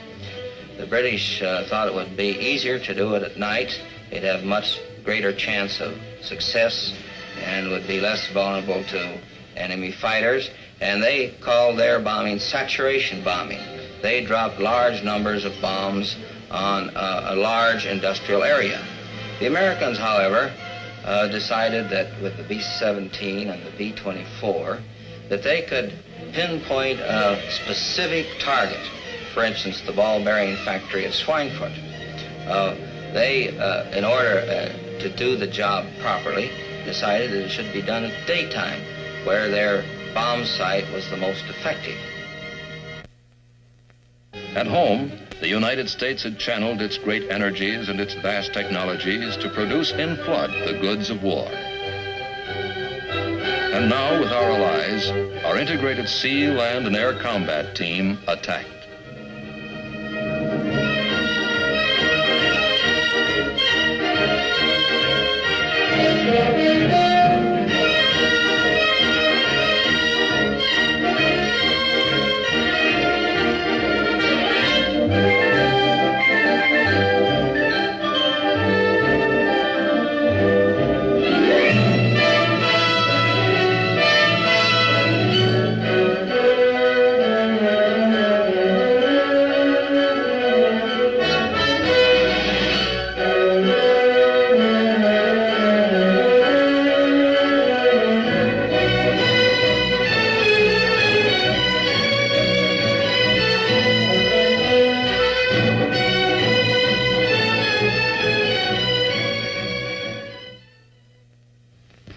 The British thought it would be easier to do it at night. They'd have much greater chance of success and would be less vulnerable to enemy fighters. And they called their bombing saturation bombing. They dropped large numbers of bombs on a large industrial area. The Americans, however, decided that with the B-17 and the B-24, that they could pinpoint a specific target. For instance, the ball bearing factory at Schweinfurt. They, in order to do the job properly, decided that it should be done at daytime, where their bomb sight was the most effective. At home, the United States had channeled its great energies and its vast technologies to produce in flood the goods of war. And now, with our allies, our integrated sea, land, and air combat team attacked.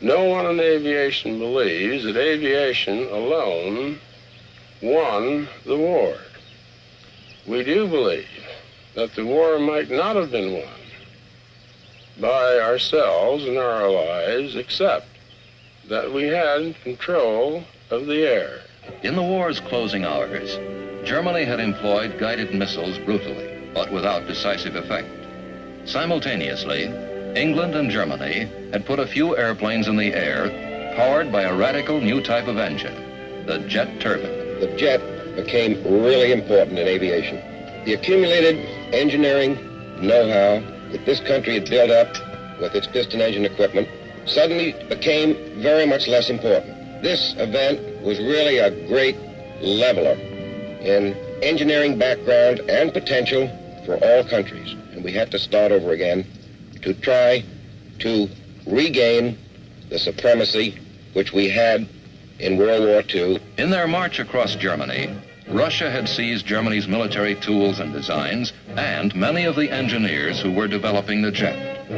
No one in aviation believes that aviation alone won the war. We do believe that the war might not have been won by ourselves and our allies, except that we had control of the air. In the war's closing hours, Germany had employed guided missiles brutally, but without decisive effect. Simultaneously, England and Germany had put a few airplanes in the air powered by a radical new type of engine, the jet turbine. The jet became really important in aviation. The accumulated engineering know-how that this country had built up with its piston engine equipment suddenly became very much less important. This event was really a great leveler in engineering background and potential for all countries. And we had to start over again to try to regain the supremacy which we had in World War II. In their march across Germany, Russia had seized Germany's military tools and designs and many of the engineers who were developing the jet.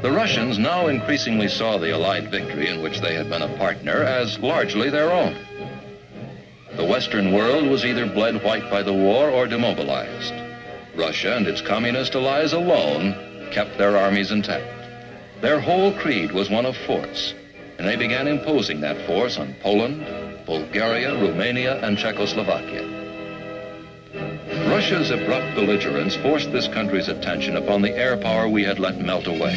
The Russians now increasingly saw the Allied victory in which they had been a partner as largely their own. The Western world was either bled white by the war or demobilized. Russia and its communist allies alone kept their armies intact. Their whole creed was one of force, and they began imposing that force on Poland, Bulgaria, Romania, and Czechoslovakia. Russia's abrupt belligerence forced this country's attention upon the air power we had let melt away.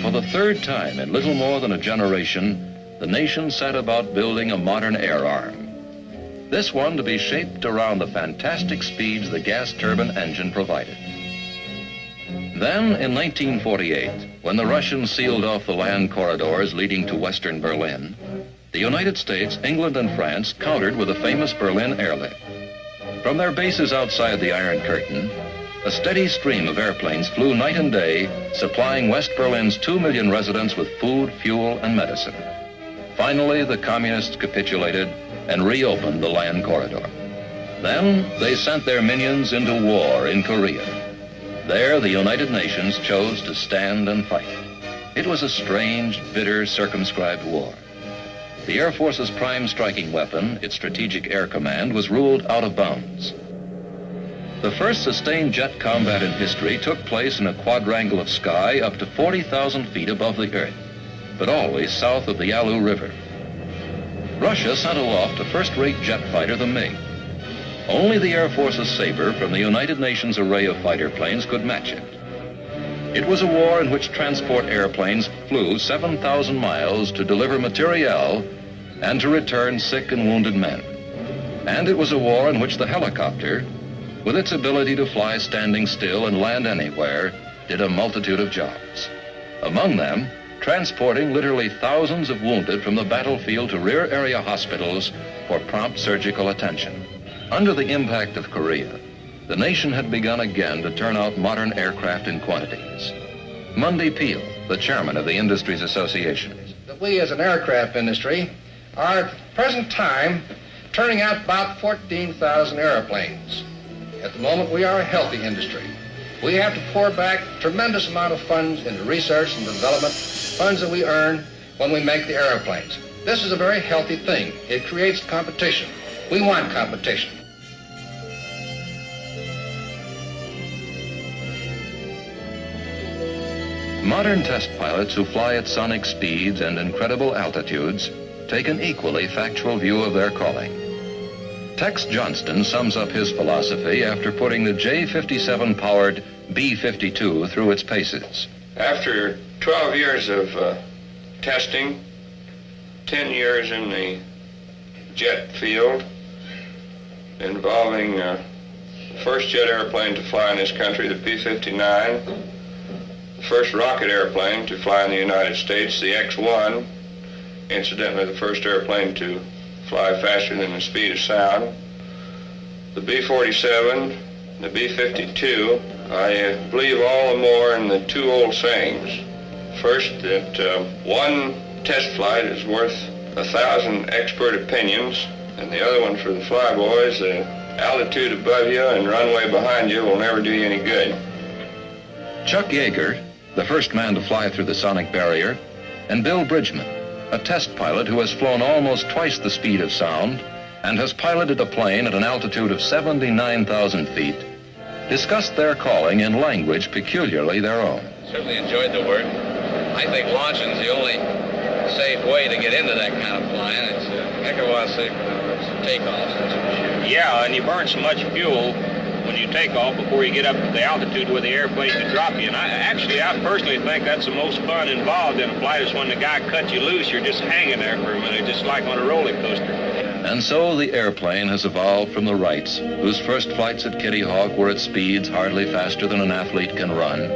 For the third time in little more than a generation, the nation set about building a modern air arm. This one to be shaped around the fantastic speeds the gas turbine engine provided. Then, in 1948, when the Russians sealed off the land corridors leading to western Berlin, the United States, England, and France countered with the famous Berlin airlift. From their bases outside the Iron Curtain, a steady stream of airplanes flew night and day, supplying West Berlin's 2 million residents with food, fuel, and medicine. Finally, the communists capitulated and reopened the land corridor. Then, they sent their minions into war in Korea. There, the United Nations chose to stand and fight. It was a strange, bitter, circumscribed war. The Air Force's prime striking weapon, its Strategic Air Command, was ruled out of bounds. The first sustained jet combat in history took place in a quadrangle of sky up to 40,000 feet above the Earth, but always south of the Yalu River. Russia sent aloft a first-rate jet fighter, the MiG. Only the Air Force's Sabre from the United Nations array of fighter planes could match it. It was a war in which transport airplanes flew 7,000 miles to deliver materiel and to return sick and wounded men. And it was a war in which the helicopter, with its ability to fly standing still and land anywhere, did a multitude of jobs. Among them, transporting literally thousands of wounded from the battlefield to rear area hospitals for prompt surgical attention. Under the impact of Korea, the nation had begun again to turn out modern aircraft in quantities. Mundy Peel, the chairman of the Industries Association. We as an aircraft industry are at the present time turning out about 14,000 airplanes. At the moment, we are a healthy industry. We have to pour back a tremendous amount of funds into research and development, funds that we earn when we make the airplanes. This is a very healthy thing. It creates competition. We want competition. Modern test pilots who fly at sonic speeds and incredible altitudes take an equally factual view of their calling. Tex Johnston sums up his philosophy after putting the J-57-powered B-52 through its paces. After 12 years of testing, 10 years in the jet field, involving the first jet airplane to fly in this country, the P-59, the first rocket airplane to fly in the United States, the X-1, incidentally the first airplane to fly faster than the speed of sound, the B-47, the B-52. I believe all the more in the two old sayings. First, that one test flight is worth 1,000 expert opinions, and the other one for the flyboys, the altitude above you and runway behind you will never do you any good. Chuck Yeager, the first man to fly through the sonic barrier, And Bill Bridgman, a test pilot who has flown almost twice the speed of sound and has piloted a plane at an altitude of 79,000 feet, discussed their calling in language peculiarly their own. Certainly enjoyed the work. I think launching's the only safe way to get into that kind of flying. It's a heck of a lot safer than takeoffs, that's for sure. Yeah, and you burn so much fuel when you take off before you get up to the altitude where the airplane can drop you. And I personally think that's the most fun involved in a flight is when the guy cuts you loose, you're just hanging there for a minute, just like on a roller coaster. And so the airplane has evolved from the Wrights, whose first flights at Kitty Hawk were at speeds hardly faster than an athlete can run,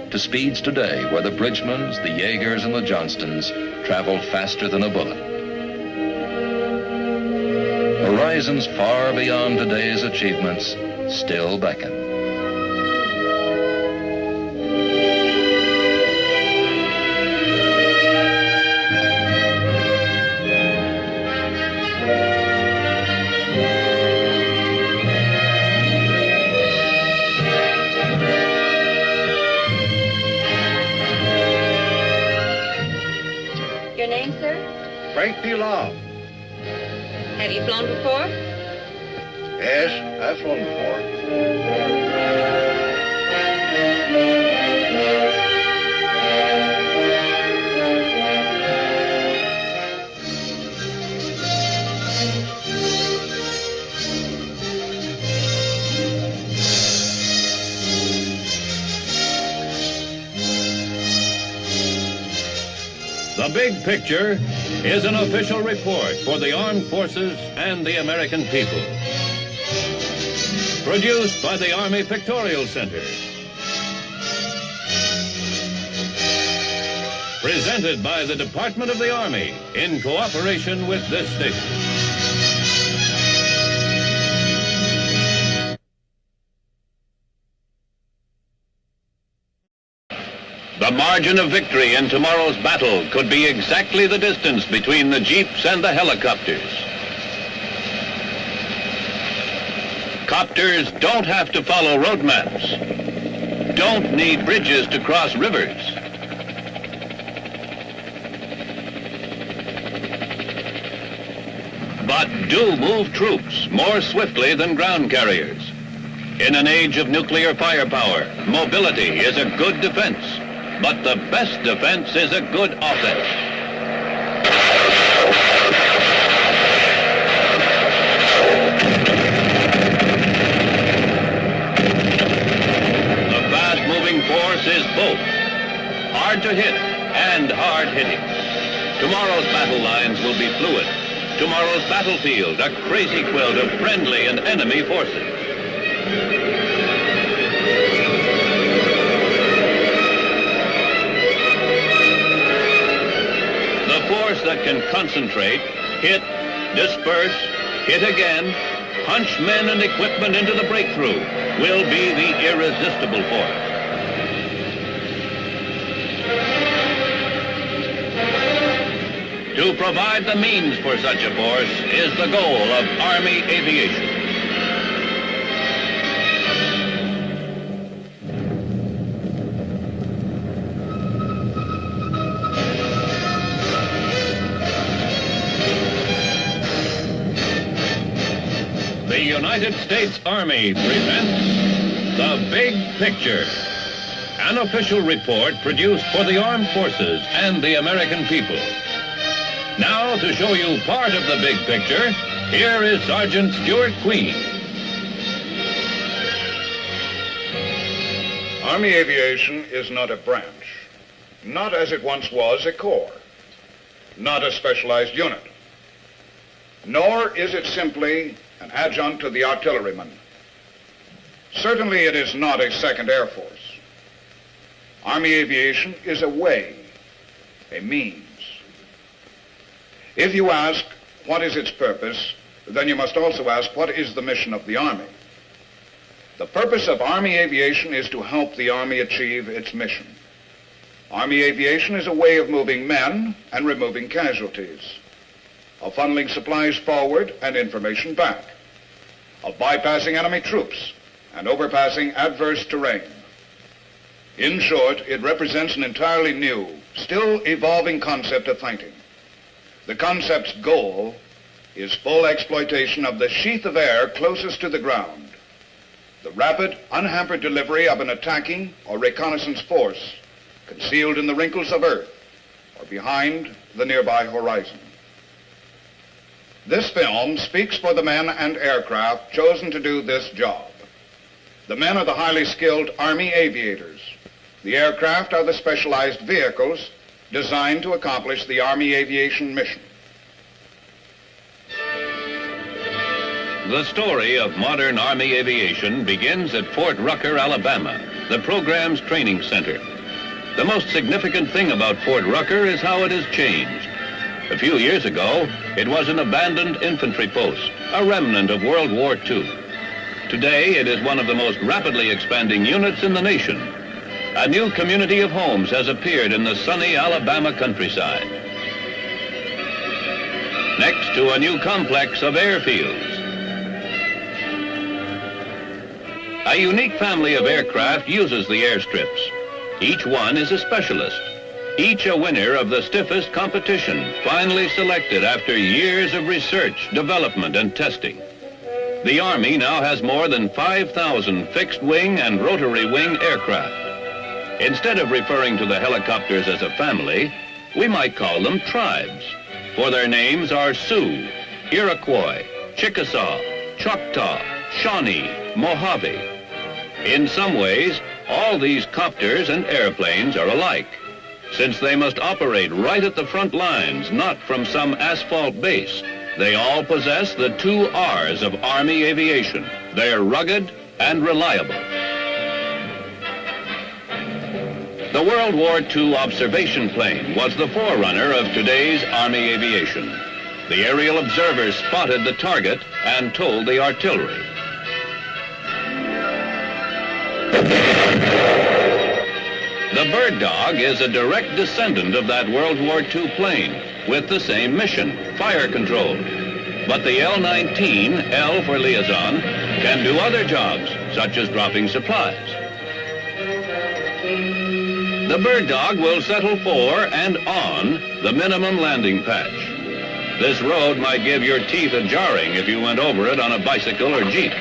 to speeds today where the Bridgmans, the Jaegers, and the Johnstons travel faster than a bullet. Horizons far beyond today's achievements still beckon. Your name, sir? Frank P. Long. Have you flown before? Yes, I've flown before. The Big Picture is an official report for the armed forces and the American people. Produced by the Army Pictorial Center. Presented by the Department of the Army in cooperation with this station. The margin of victory in tomorrow's battle could be exactly the distance between the jeeps and the helicopters. Copters don't have to follow road maps, don't need bridges to cross rivers. But do move troops more swiftly than ground carriers. In an age of nuclear firepower, mobility is a good defense. But the best defense is a good offense. The fast-moving force is both hard to hit and hard-hitting. Tomorrow's battle lines will be fluid. Tomorrow's battlefield, a crazy quilt of friendly and enemy forces. Force that can concentrate, hit, disperse, hit again, punch men and equipment into the breakthrough will be the irresistible force. To provide the means for such a force is the goal of Army Aviation. The United States Army presents The Big Picture, an official report produced for the armed forces and the American people. Now, to show you part of the big picture, here is Sergeant Stewart Queen. Army aviation is not a branch, not as it once was a corps, not a specialized unit, nor is it simply an adjunct to the artilleryman. Certainly it is not a second Air Force. Army aviation is a way, a means. If you ask, what is its purpose, then you must also ask, what is the mission of the Army? The purpose of Army aviation is to help the Army achieve its mission. Army aviation is a way of moving men and removing casualties, of funneling supplies forward and information back, of bypassing enemy troops and overpassing adverse terrain. In short, it represents an entirely new still evolving concept of fighting. The concept's goal is full exploitation of the sheath of air closest to the ground, the rapid, unhampered delivery of an attacking or reconnaissance force concealed in the wrinkles of Earth or behind the nearby horizon. This film speaks for the men and aircraft chosen to do this job. The men are the highly skilled Army aviators. The aircraft are the specialized vehicles designed to accomplish the Army aviation mission. The story of modern Army aviation begins at Fort Rucker, Alabama, the program's training center. The most significant thing about Fort Rucker is how it has changed. A few years ago, it was an abandoned infantry post, a remnant of World War II. Today, it is one of the most rapidly expanding units in the nation. A new community of homes has appeared in the sunny Alabama countryside, next to a new complex of airfields. A unique family of aircraft uses the airstrips. Each one is a specialist, each a winner of the stiffest competition, finally selected after years of research, development, and testing. The Army now has more than 5,000 fixed-wing and rotary-wing aircraft. Instead of referring to the helicopters as a family, we might call them tribes, for their names are Sioux, Iroquois, Chickasaw, Choctaw, Shawnee, Mojave. In some ways, all these copters and airplanes are alike, since they must operate right at the front lines, not from some asphalt base. They all possess the 2 R's of Army aviation. They're rugged and reliable. The World War II observation plane was the forerunner of today's Army aviation. The aerial observers spotted the target and told the artillery. The Bird Dog is a direct descendant of that World War II plane with the same mission, fire control. But the L-19, L for liaison, can do other jobs, such as dropping supplies. The Bird Dog will settle for and on the minimum landing patch. This road might give your teeth a jarring if you went over it on a bicycle or Jeep.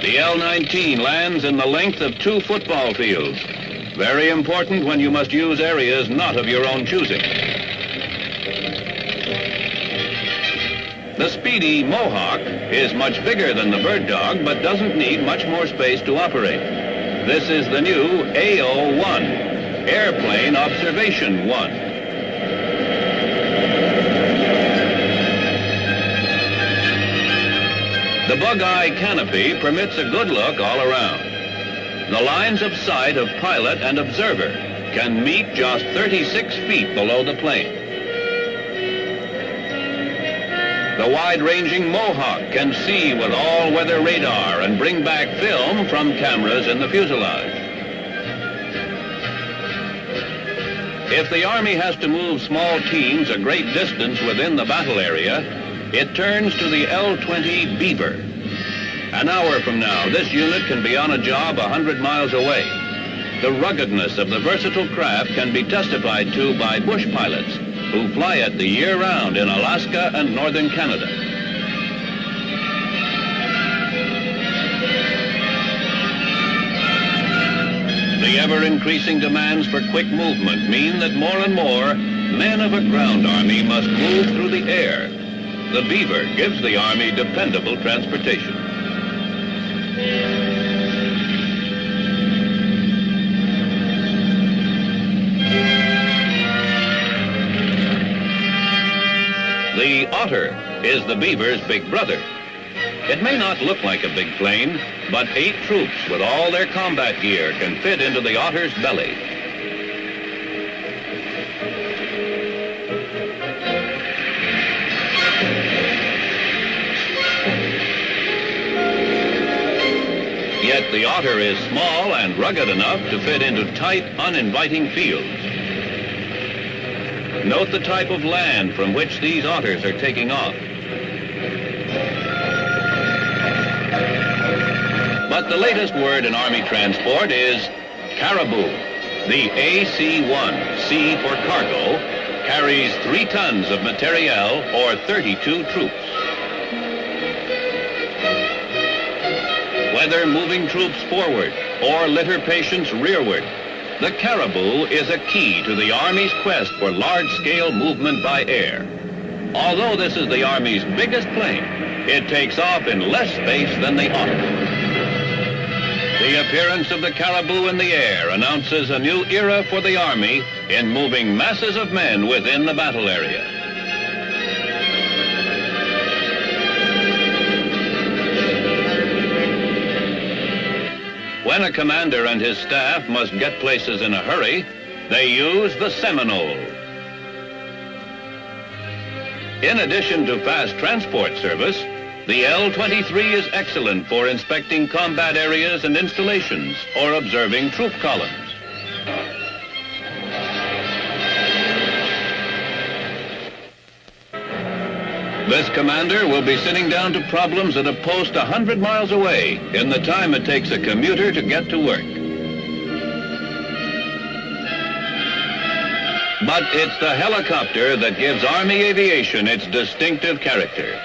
The L-19 lands in the length of 2 football fields. Very important when you must use areas not of your own choosing. The speedy Mohawk is much bigger than the Bird Dog, but doesn't need much more space to operate. This is the new AO-1, Airplane Observation 1. The bug-eye canopy permits a good look all around. The lines of sight of pilot and observer can meet just 36 feet below the plane. The wide-ranging Mohawk can see with all-weather radar and bring back film from cameras in the fuselage. If the Army has to move small teams a great distance within the battle area, it turns to the L-20 Beaver. An hour from now, this unit can be on a job 100 miles away. The ruggedness of the versatile craft can be testified to by bush pilots who fly it the year round in Alaska and northern Canada. The ever-increasing demands for quick movement mean that more and more men of a ground army must move through the air. The Beaver gives the Army dependable transportation. The Otter is the Beaver's big brother. It may not look like a big plane, but 8 troops with all their combat gear can fit into the Otter's belly. Yet the Otter is small and rugged enough to fit into tight, uninviting fields. Note the type of land from which these otters are taking off. But the latest word in Army transport is caribou. The AC-1, C for cargo, carries 3 tons of materiel or 32 troops. Whether moving troops forward or litter patients rearward, the caribou is a key to the Army's quest for large-scale movement by air. Although this is the Army's biggest plane, it takes off in less space than the Hawk. The appearance of the caribou in the air announces a new era for the Army in moving masses of men within the battle area. When a commander and his staff must get places in a hurry, they use the Seminole. In addition to fast transport service, the L-23 is excellent for inspecting combat areas and installations or observing troop columns. This commander will be sitting down to problems at a post 100 miles away in the time it takes a commuter to get to work. But it's the helicopter that gives Army aviation its distinctive character.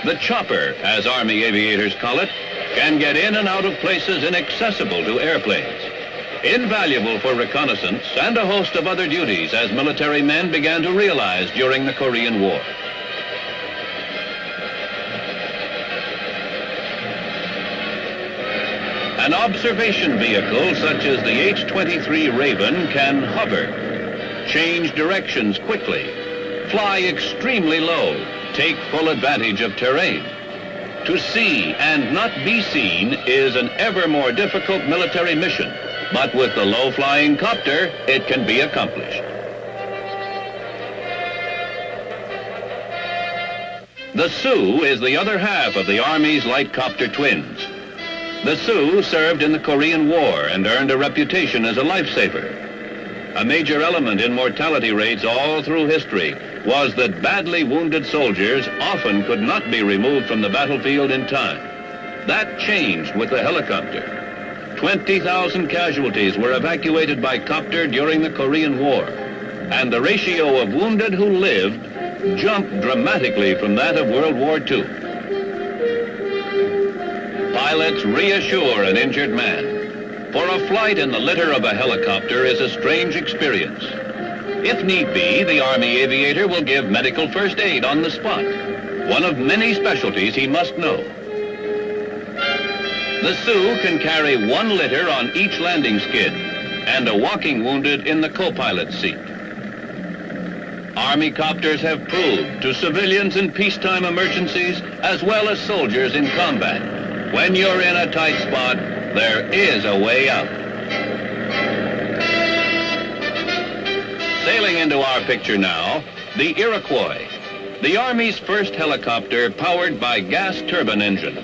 The chopper, as Army aviators call it, can get in and out of places inaccessible to airplanes. Invaluable for reconnaissance and a host of other duties, as military men began to realize during the Korean War. An observation vehicle such as the H-23 Raven can hover, change directions quickly, fly extremely low, take full advantage of terrain. To see and not be seen is an ever more difficult military mission, but with the low-flying copter, it can be accomplished. The Sioux is the other half of the Army's light copter twins. The Sioux served in the Korean War and earned a reputation as a lifesaver. A major element in mortality rates all through history was that badly wounded soldiers often could not be removed from the battlefield in time. That changed with the helicopter. 20,000 casualties were evacuated by copter during the Korean War, and the ratio of wounded who lived jumped dramatically from that of World War II. Pilots reassure an injured man. For a flight in the litter of a helicopter is a strange experience. If need be, the Army aviator will give medical first aid on the spot, one of many specialties he must know. The Sioux can carry 1 litter on each landing skid and a walking wounded in the co-pilot's seat. Army copters have proved to civilians in peacetime emergencies as well as soldiers in combat. When you're in a tight spot, there is a way out. Sailing into our picture now, the Iroquois, the Army's first helicopter powered by gas turbine engine.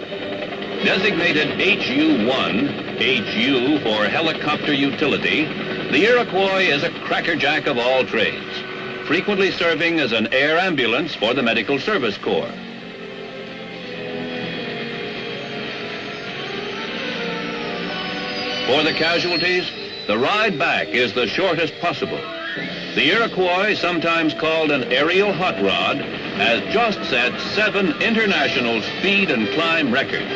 Designated HU-1, HU for helicopter utility, the Iroquois is a crackerjack of all trades, frequently serving as an air ambulance for the Medical Service Corps. For the casualties, the ride back is the shortest possible. The Iroquois, sometimes called an aerial hot rod, has just set 7 international speed and climb records.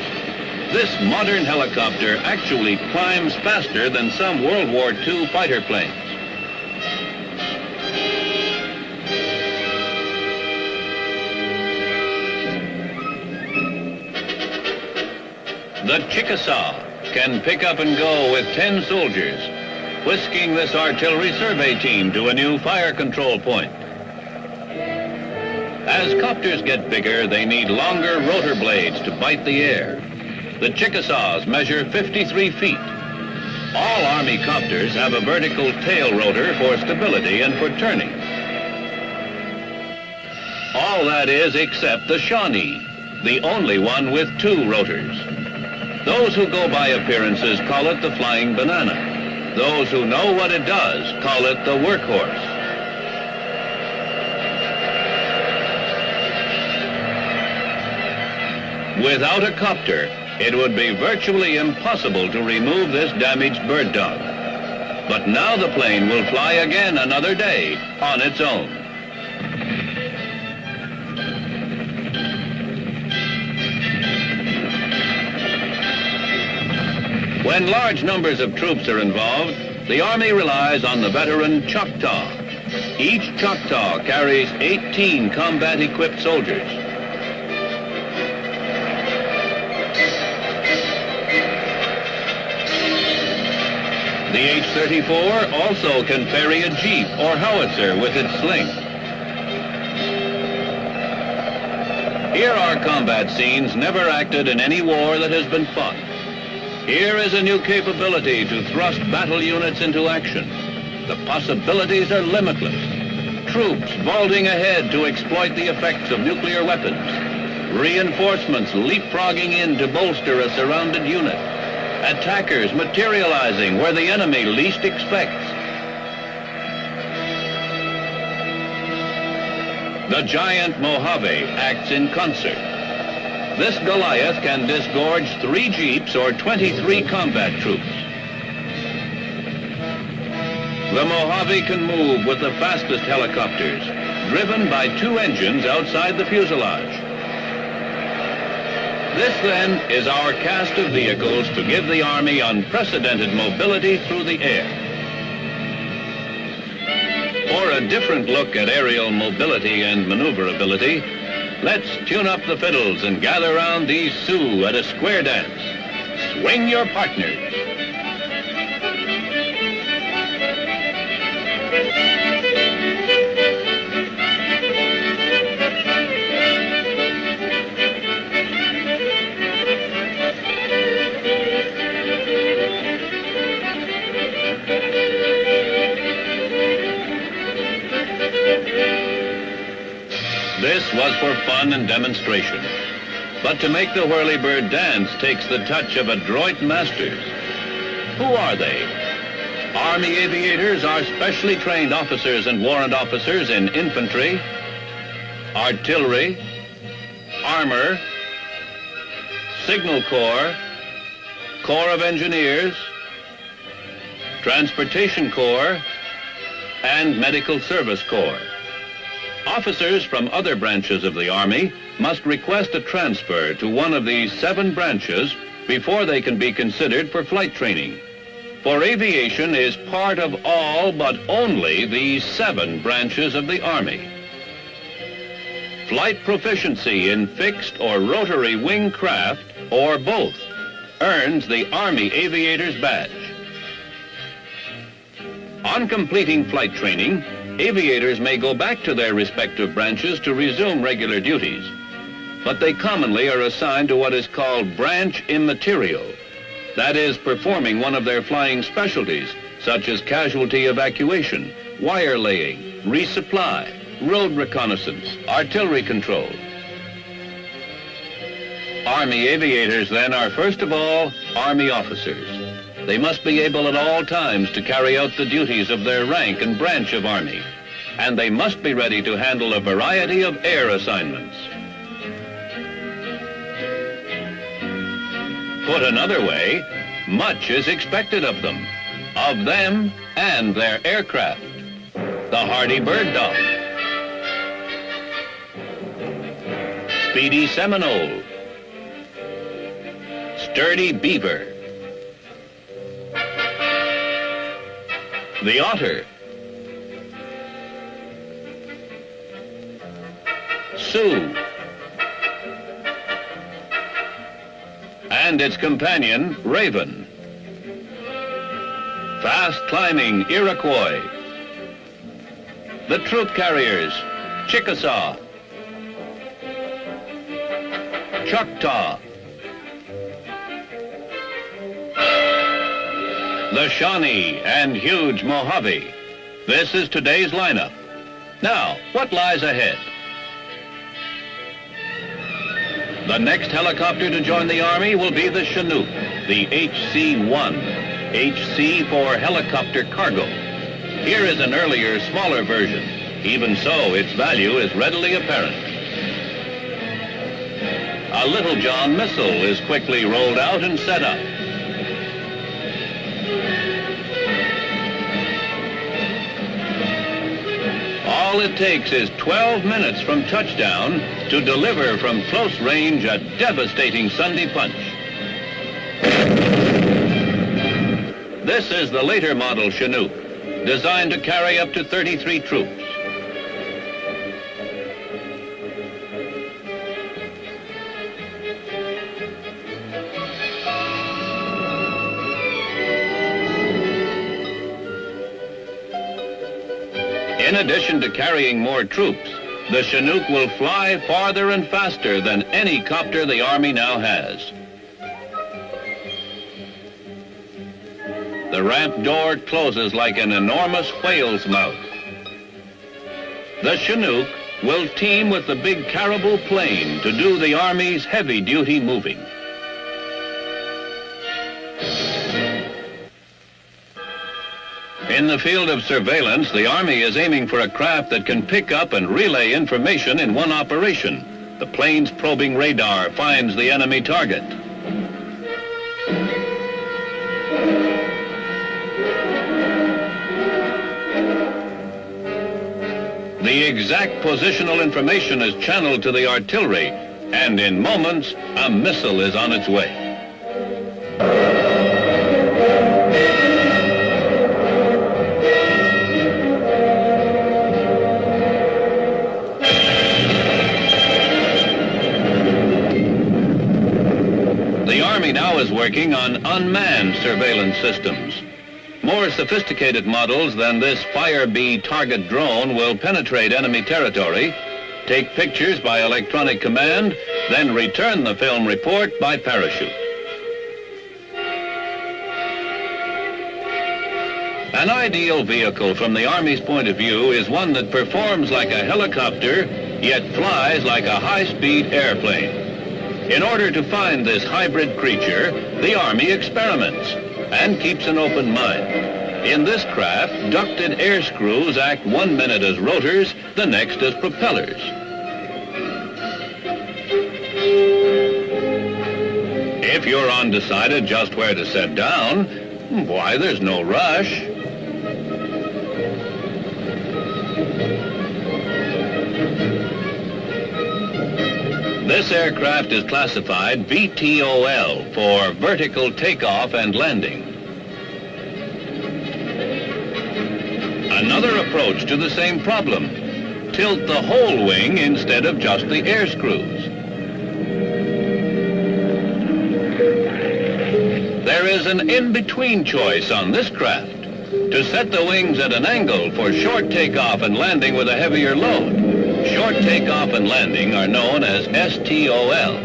This modern helicopter actually climbs faster than some World War II fighter planes. The Chickasaw can pick up and go with 10 soldiers, whisking this artillery survey team to a new fire control point. As copters get bigger, they need longer rotor blades to bite the air. The Chickasaws measure 53 feet. All Army copters have a vertical tail rotor for stability and for turning. All that is except the Shawnee, the only one with 2 rotors. Those who go by appearances call it the flying banana. Those who know what it does call it the workhorse. Without a copter, It would be virtually impossible to remove this damaged bird dog. But now the plane will fly again another day on its own. When large numbers of troops are involved, the Army relies on the veteran Choctaw. Each Choctaw carries 18 combat-equipped soldiers. The H-34 also can ferry a jeep or howitzer with its sling. Here are combat scenes never acted in any war that has been fought. Here is a new capability to thrust battle units into action. The possibilities are limitless. Troops vaulting ahead to exploit the effects of nuclear weapons. Reinforcements leapfrogging in to bolster a surrounded unit. Attackers materializing where the enemy least expects. The giant Mojave acts in concert. This Goliath can disgorge 3 jeeps or 23 combat troops. The Mojave can move with the fastest helicopters, driven by 2 engines outside the fuselage. This, then, is our cast of vehicles to give the Army unprecedented mobility through the air. For a different look at aerial mobility and maneuverability, let's tune up the fiddles and gather round these Sioux at a square dance. Swing your partners. This was for fun and demonstration. But to make the whirlybird dance takes the touch of adroit masters. Who are they? Army aviators are specially trained officers and warrant officers in infantry, artillery, armor, signal corps, Corps of Engineers, Transportation Corps, and Medical Service Corps. Officers from other branches of the Army must request a transfer to one of these 7 branches before they can be considered for flight training. For aviation is part of all but only these 7 branches of the Army. Flight proficiency in fixed or rotary wing craft, or both, earns the Army Aviator's Badge. On completing flight training, aviators may go back to their respective branches to resume regular duties, but they commonly are assigned to what is called branch immaterial, that is, performing one of their flying specialties, such as casualty evacuation, wire laying, resupply, road reconnaissance, artillery control. Army aviators, then, are first of all Army officers. They must be able at all times to carry out the duties of their rank and branch of Army, and they must be ready to handle a variety of air assignments. Put another way, much is expected of them and their aircraft. The hardy bird dog, speedy Seminole, sturdy beaver, the otter, Sioux, and its companion, Raven. Fast climbing Iroquois, the troop carriers, Chickasaw, Choctaw, the Shawnee and huge Mojave. This is today's lineup. Now, what lies ahead? The next helicopter to join the Army will be the Chinook, the HC-1. HC for helicopter cargo. Here is an earlier, smaller version. Even so, its value is readily apparent. A Little John missile is quickly rolled out and set up. All it takes is 12 minutes from touchdown to deliver from close range a devastating Sunday punch. This is the later model Chinook, designed to carry up to 33 troops. In addition to carrying more troops, the Chinook will fly farther and faster than any copter the Army now has. The ramp door closes like an enormous whale's mouth. The Chinook will team with the big Caribou plane to do the Army's heavy-duty moving. In the field of surveillance, the Army is aiming for a craft that can pick up and relay information in one operation. The plane's probing radar finds the enemy target. The exact positional information is channeled to the artillery, and in moments, a missile is on its way. The Army now is working on unmanned surveillance systems. More sophisticated models than this Fire Bee target drone will penetrate enemy territory, take pictures by electronic command, then return the film report by parachute. An ideal vehicle from the Army's point of view is one that performs like a helicopter, yet flies like a high-speed airplane. In order to find this hybrid creature, the Army experiments and keeps an open mind. In this craft, ducted air screws act 1 minute as rotors, the next as propellers. If you're undecided just where to set down, why, there's no rush. This aircraft is classified VTOL for vertical takeoff and landing. Another approach to the same problem. Tilt the whole wing instead of just the air screws. There is an in-between choice on this craft. To set the wings at an angle for short takeoff and landing with a heavier load. Short takeoff and landing are known as STOL.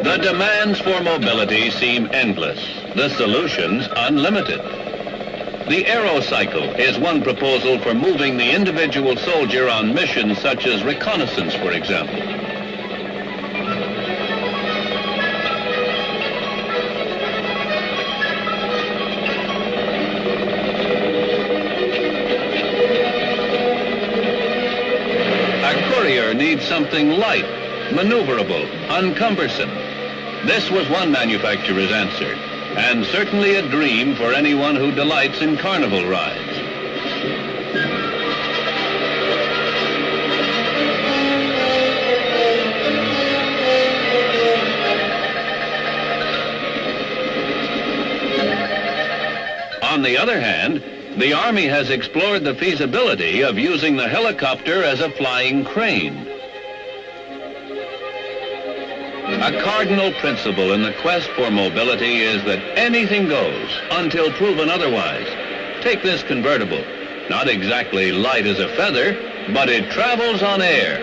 The demands for mobility seem endless, the solutions unlimited. The aerocycle is one proposal for moving the individual soldier on missions such as reconnaissance, for example. Needs something light, maneuverable, uncumbersome. This was one manufacturer's answer, and certainly a dream for anyone who delights in carnival rides. On the other hand, the Army has explored the feasibility of using the helicopter as a flying crane. A cardinal principle in the quest for mobility is that anything goes until proven otherwise. Take this convertible. Not exactly light as a feather, but it travels on air.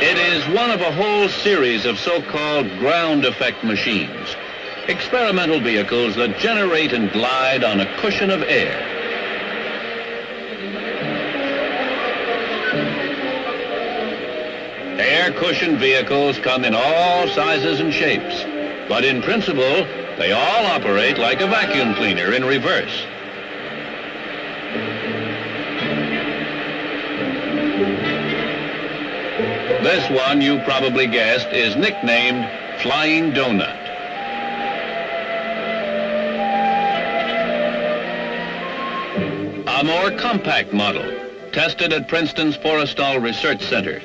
It is one of a whole series of so-called ground effect machines, experimental vehicles that generate and glide on a cushion of air. Air cushion vehicles come in all sizes and shapes, but in principle, They all operate like a vacuum cleaner in reverse. This one, you probably guessed, is nicknamed Flying Donut. A more compact model, tested at Princeton's Forrestal Research Center.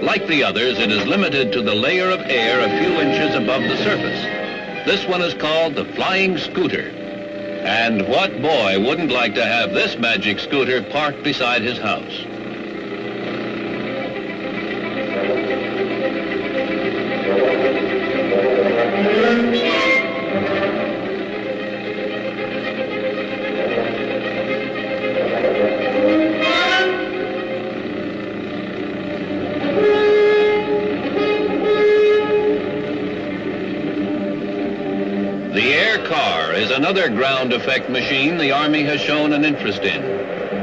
Like the others, it is limited to the layer of air a few inches above the surface. This one is called the Flying Scooter. And what boy wouldn't like to have this magic scooter parked beside his house? Another ground effect machine the Army has shown an interest in.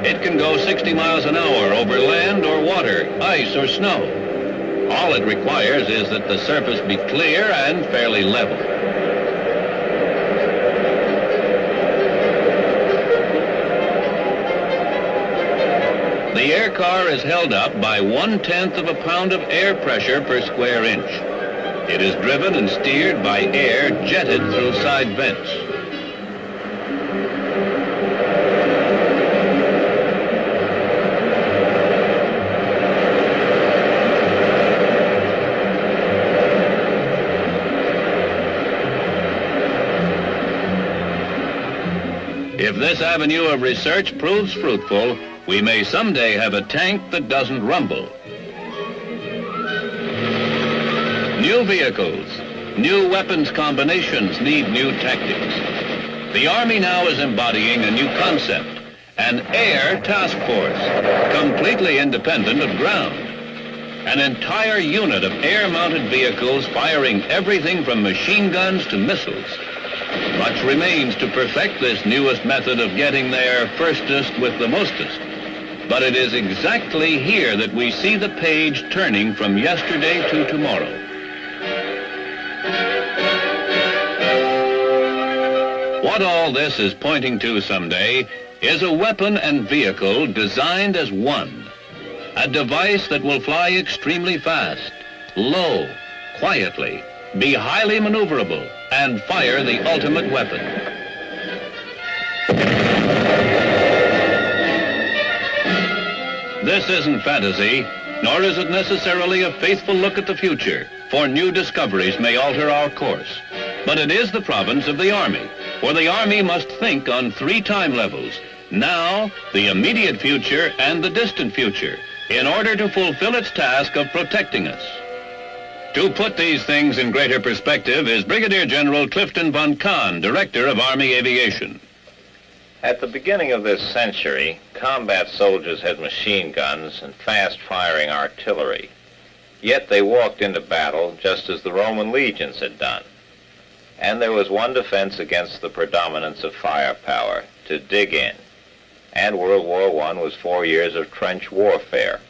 It can go 60 miles an hour over land or water, ice or snow. All it requires is that the surface be clear and fairly level. The air car is held up by 1/10 of a pound of air pressure per square inch. It is driven and steered by air jetted through side vents. If this avenue of research proves fruitful, we may someday have a tank that doesn't rumble. New vehicles, new weapons combinations need new tactics. The Army now is embodying a new concept, an air task force, completely independent of ground. An entire unit of air-mounted vehicles firing everything from machine guns to missiles. Much remains to perfect this newest method of getting there firstest with the mostest. But it is exactly here that we see the page turning from yesterday to tomorrow. What all this is pointing to someday is a weapon and vehicle designed as one. A device that will fly extremely fast, low, quietly, be highly maneuverable, and fire the ultimate weapon. This isn't fantasy, nor is it necessarily a faithful look at the future, for new discoveries may alter our course. But it is the province of the Army, for the Army must think on 3 time levels: now, the immediate future, and the distant future, in order to fulfill its task of protecting us. To put these things in greater perspective is Brigadier General Clifton von Kahn, Director of Army Aviation. At the beginning of this century, combat soldiers had machine guns and fast-firing artillery. Yet they walked into battle just as the Roman legions had done. And there was one defense against the predominance of firepower: to dig in. And World War I was 4 years of trench warfare.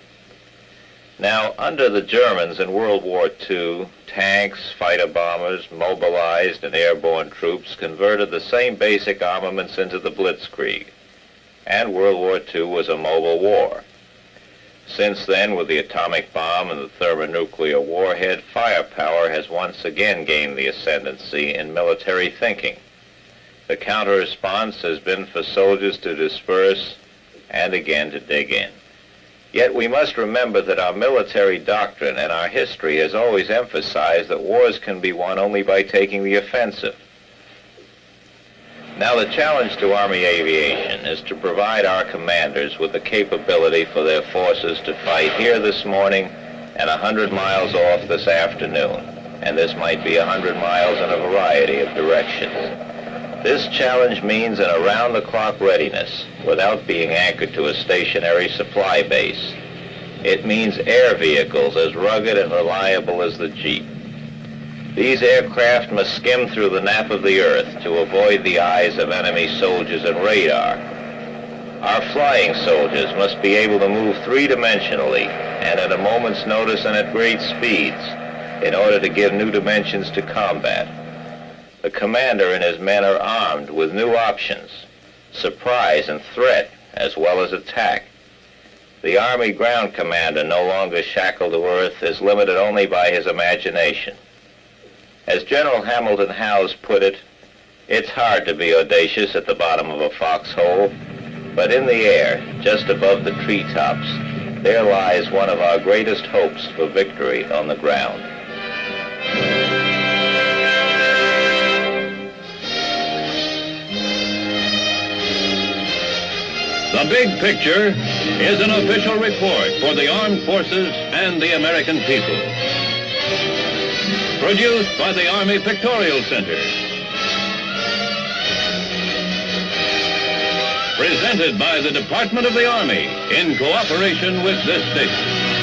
Now, under the Germans in World War II, tanks, fighter bombers, mobilized and airborne troops converted the same basic armaments into the Blitzkrieg. And World War II was a mobile war. Since then, with the atomic bomb and the thermonuclear warhead, firepower has once again gained the ascendancy in military thinking. The counter-response has been for soldiers to disperse and again to dig in. Yet we must remember that our military doctrine and our history has always emphasized that wars can be won only by taking the offensive. Now the challenge to Army Aviation is to provide our commanders with the capability for their forces to fight here this morning and 100 miles off this afternoon, and this might be 100 miles in a variety of directions. This challenge means an around-the-clock readiness without being anchored to a stationary supply base. It means air vehicles as rugged and reliable as the Jeep. These aircraft must skim through the nap of the earth to avoid the eyes of enemy soldiers and radar. Our flying soldiers must be able to move 3-dimensionally and at a moment's notice and at great speeds in order to give new dimensions to combat. The commander and his men are armed with new options, surprise and threat, as well as attack. The Army ground commander, no longer shackled to earth, is limited only by his imagination. As General Hamilton Howze put it, it's hard to be audacious at the bottom of a foxhole, but in the air, just above the treetops, there lies one of our greatest hopes for victory on the ground. The Big Picture is an official report for the armed forces and the American people. Produced by the Army Pictorial Center. Presented by the Department of the Army in cooperation with this station.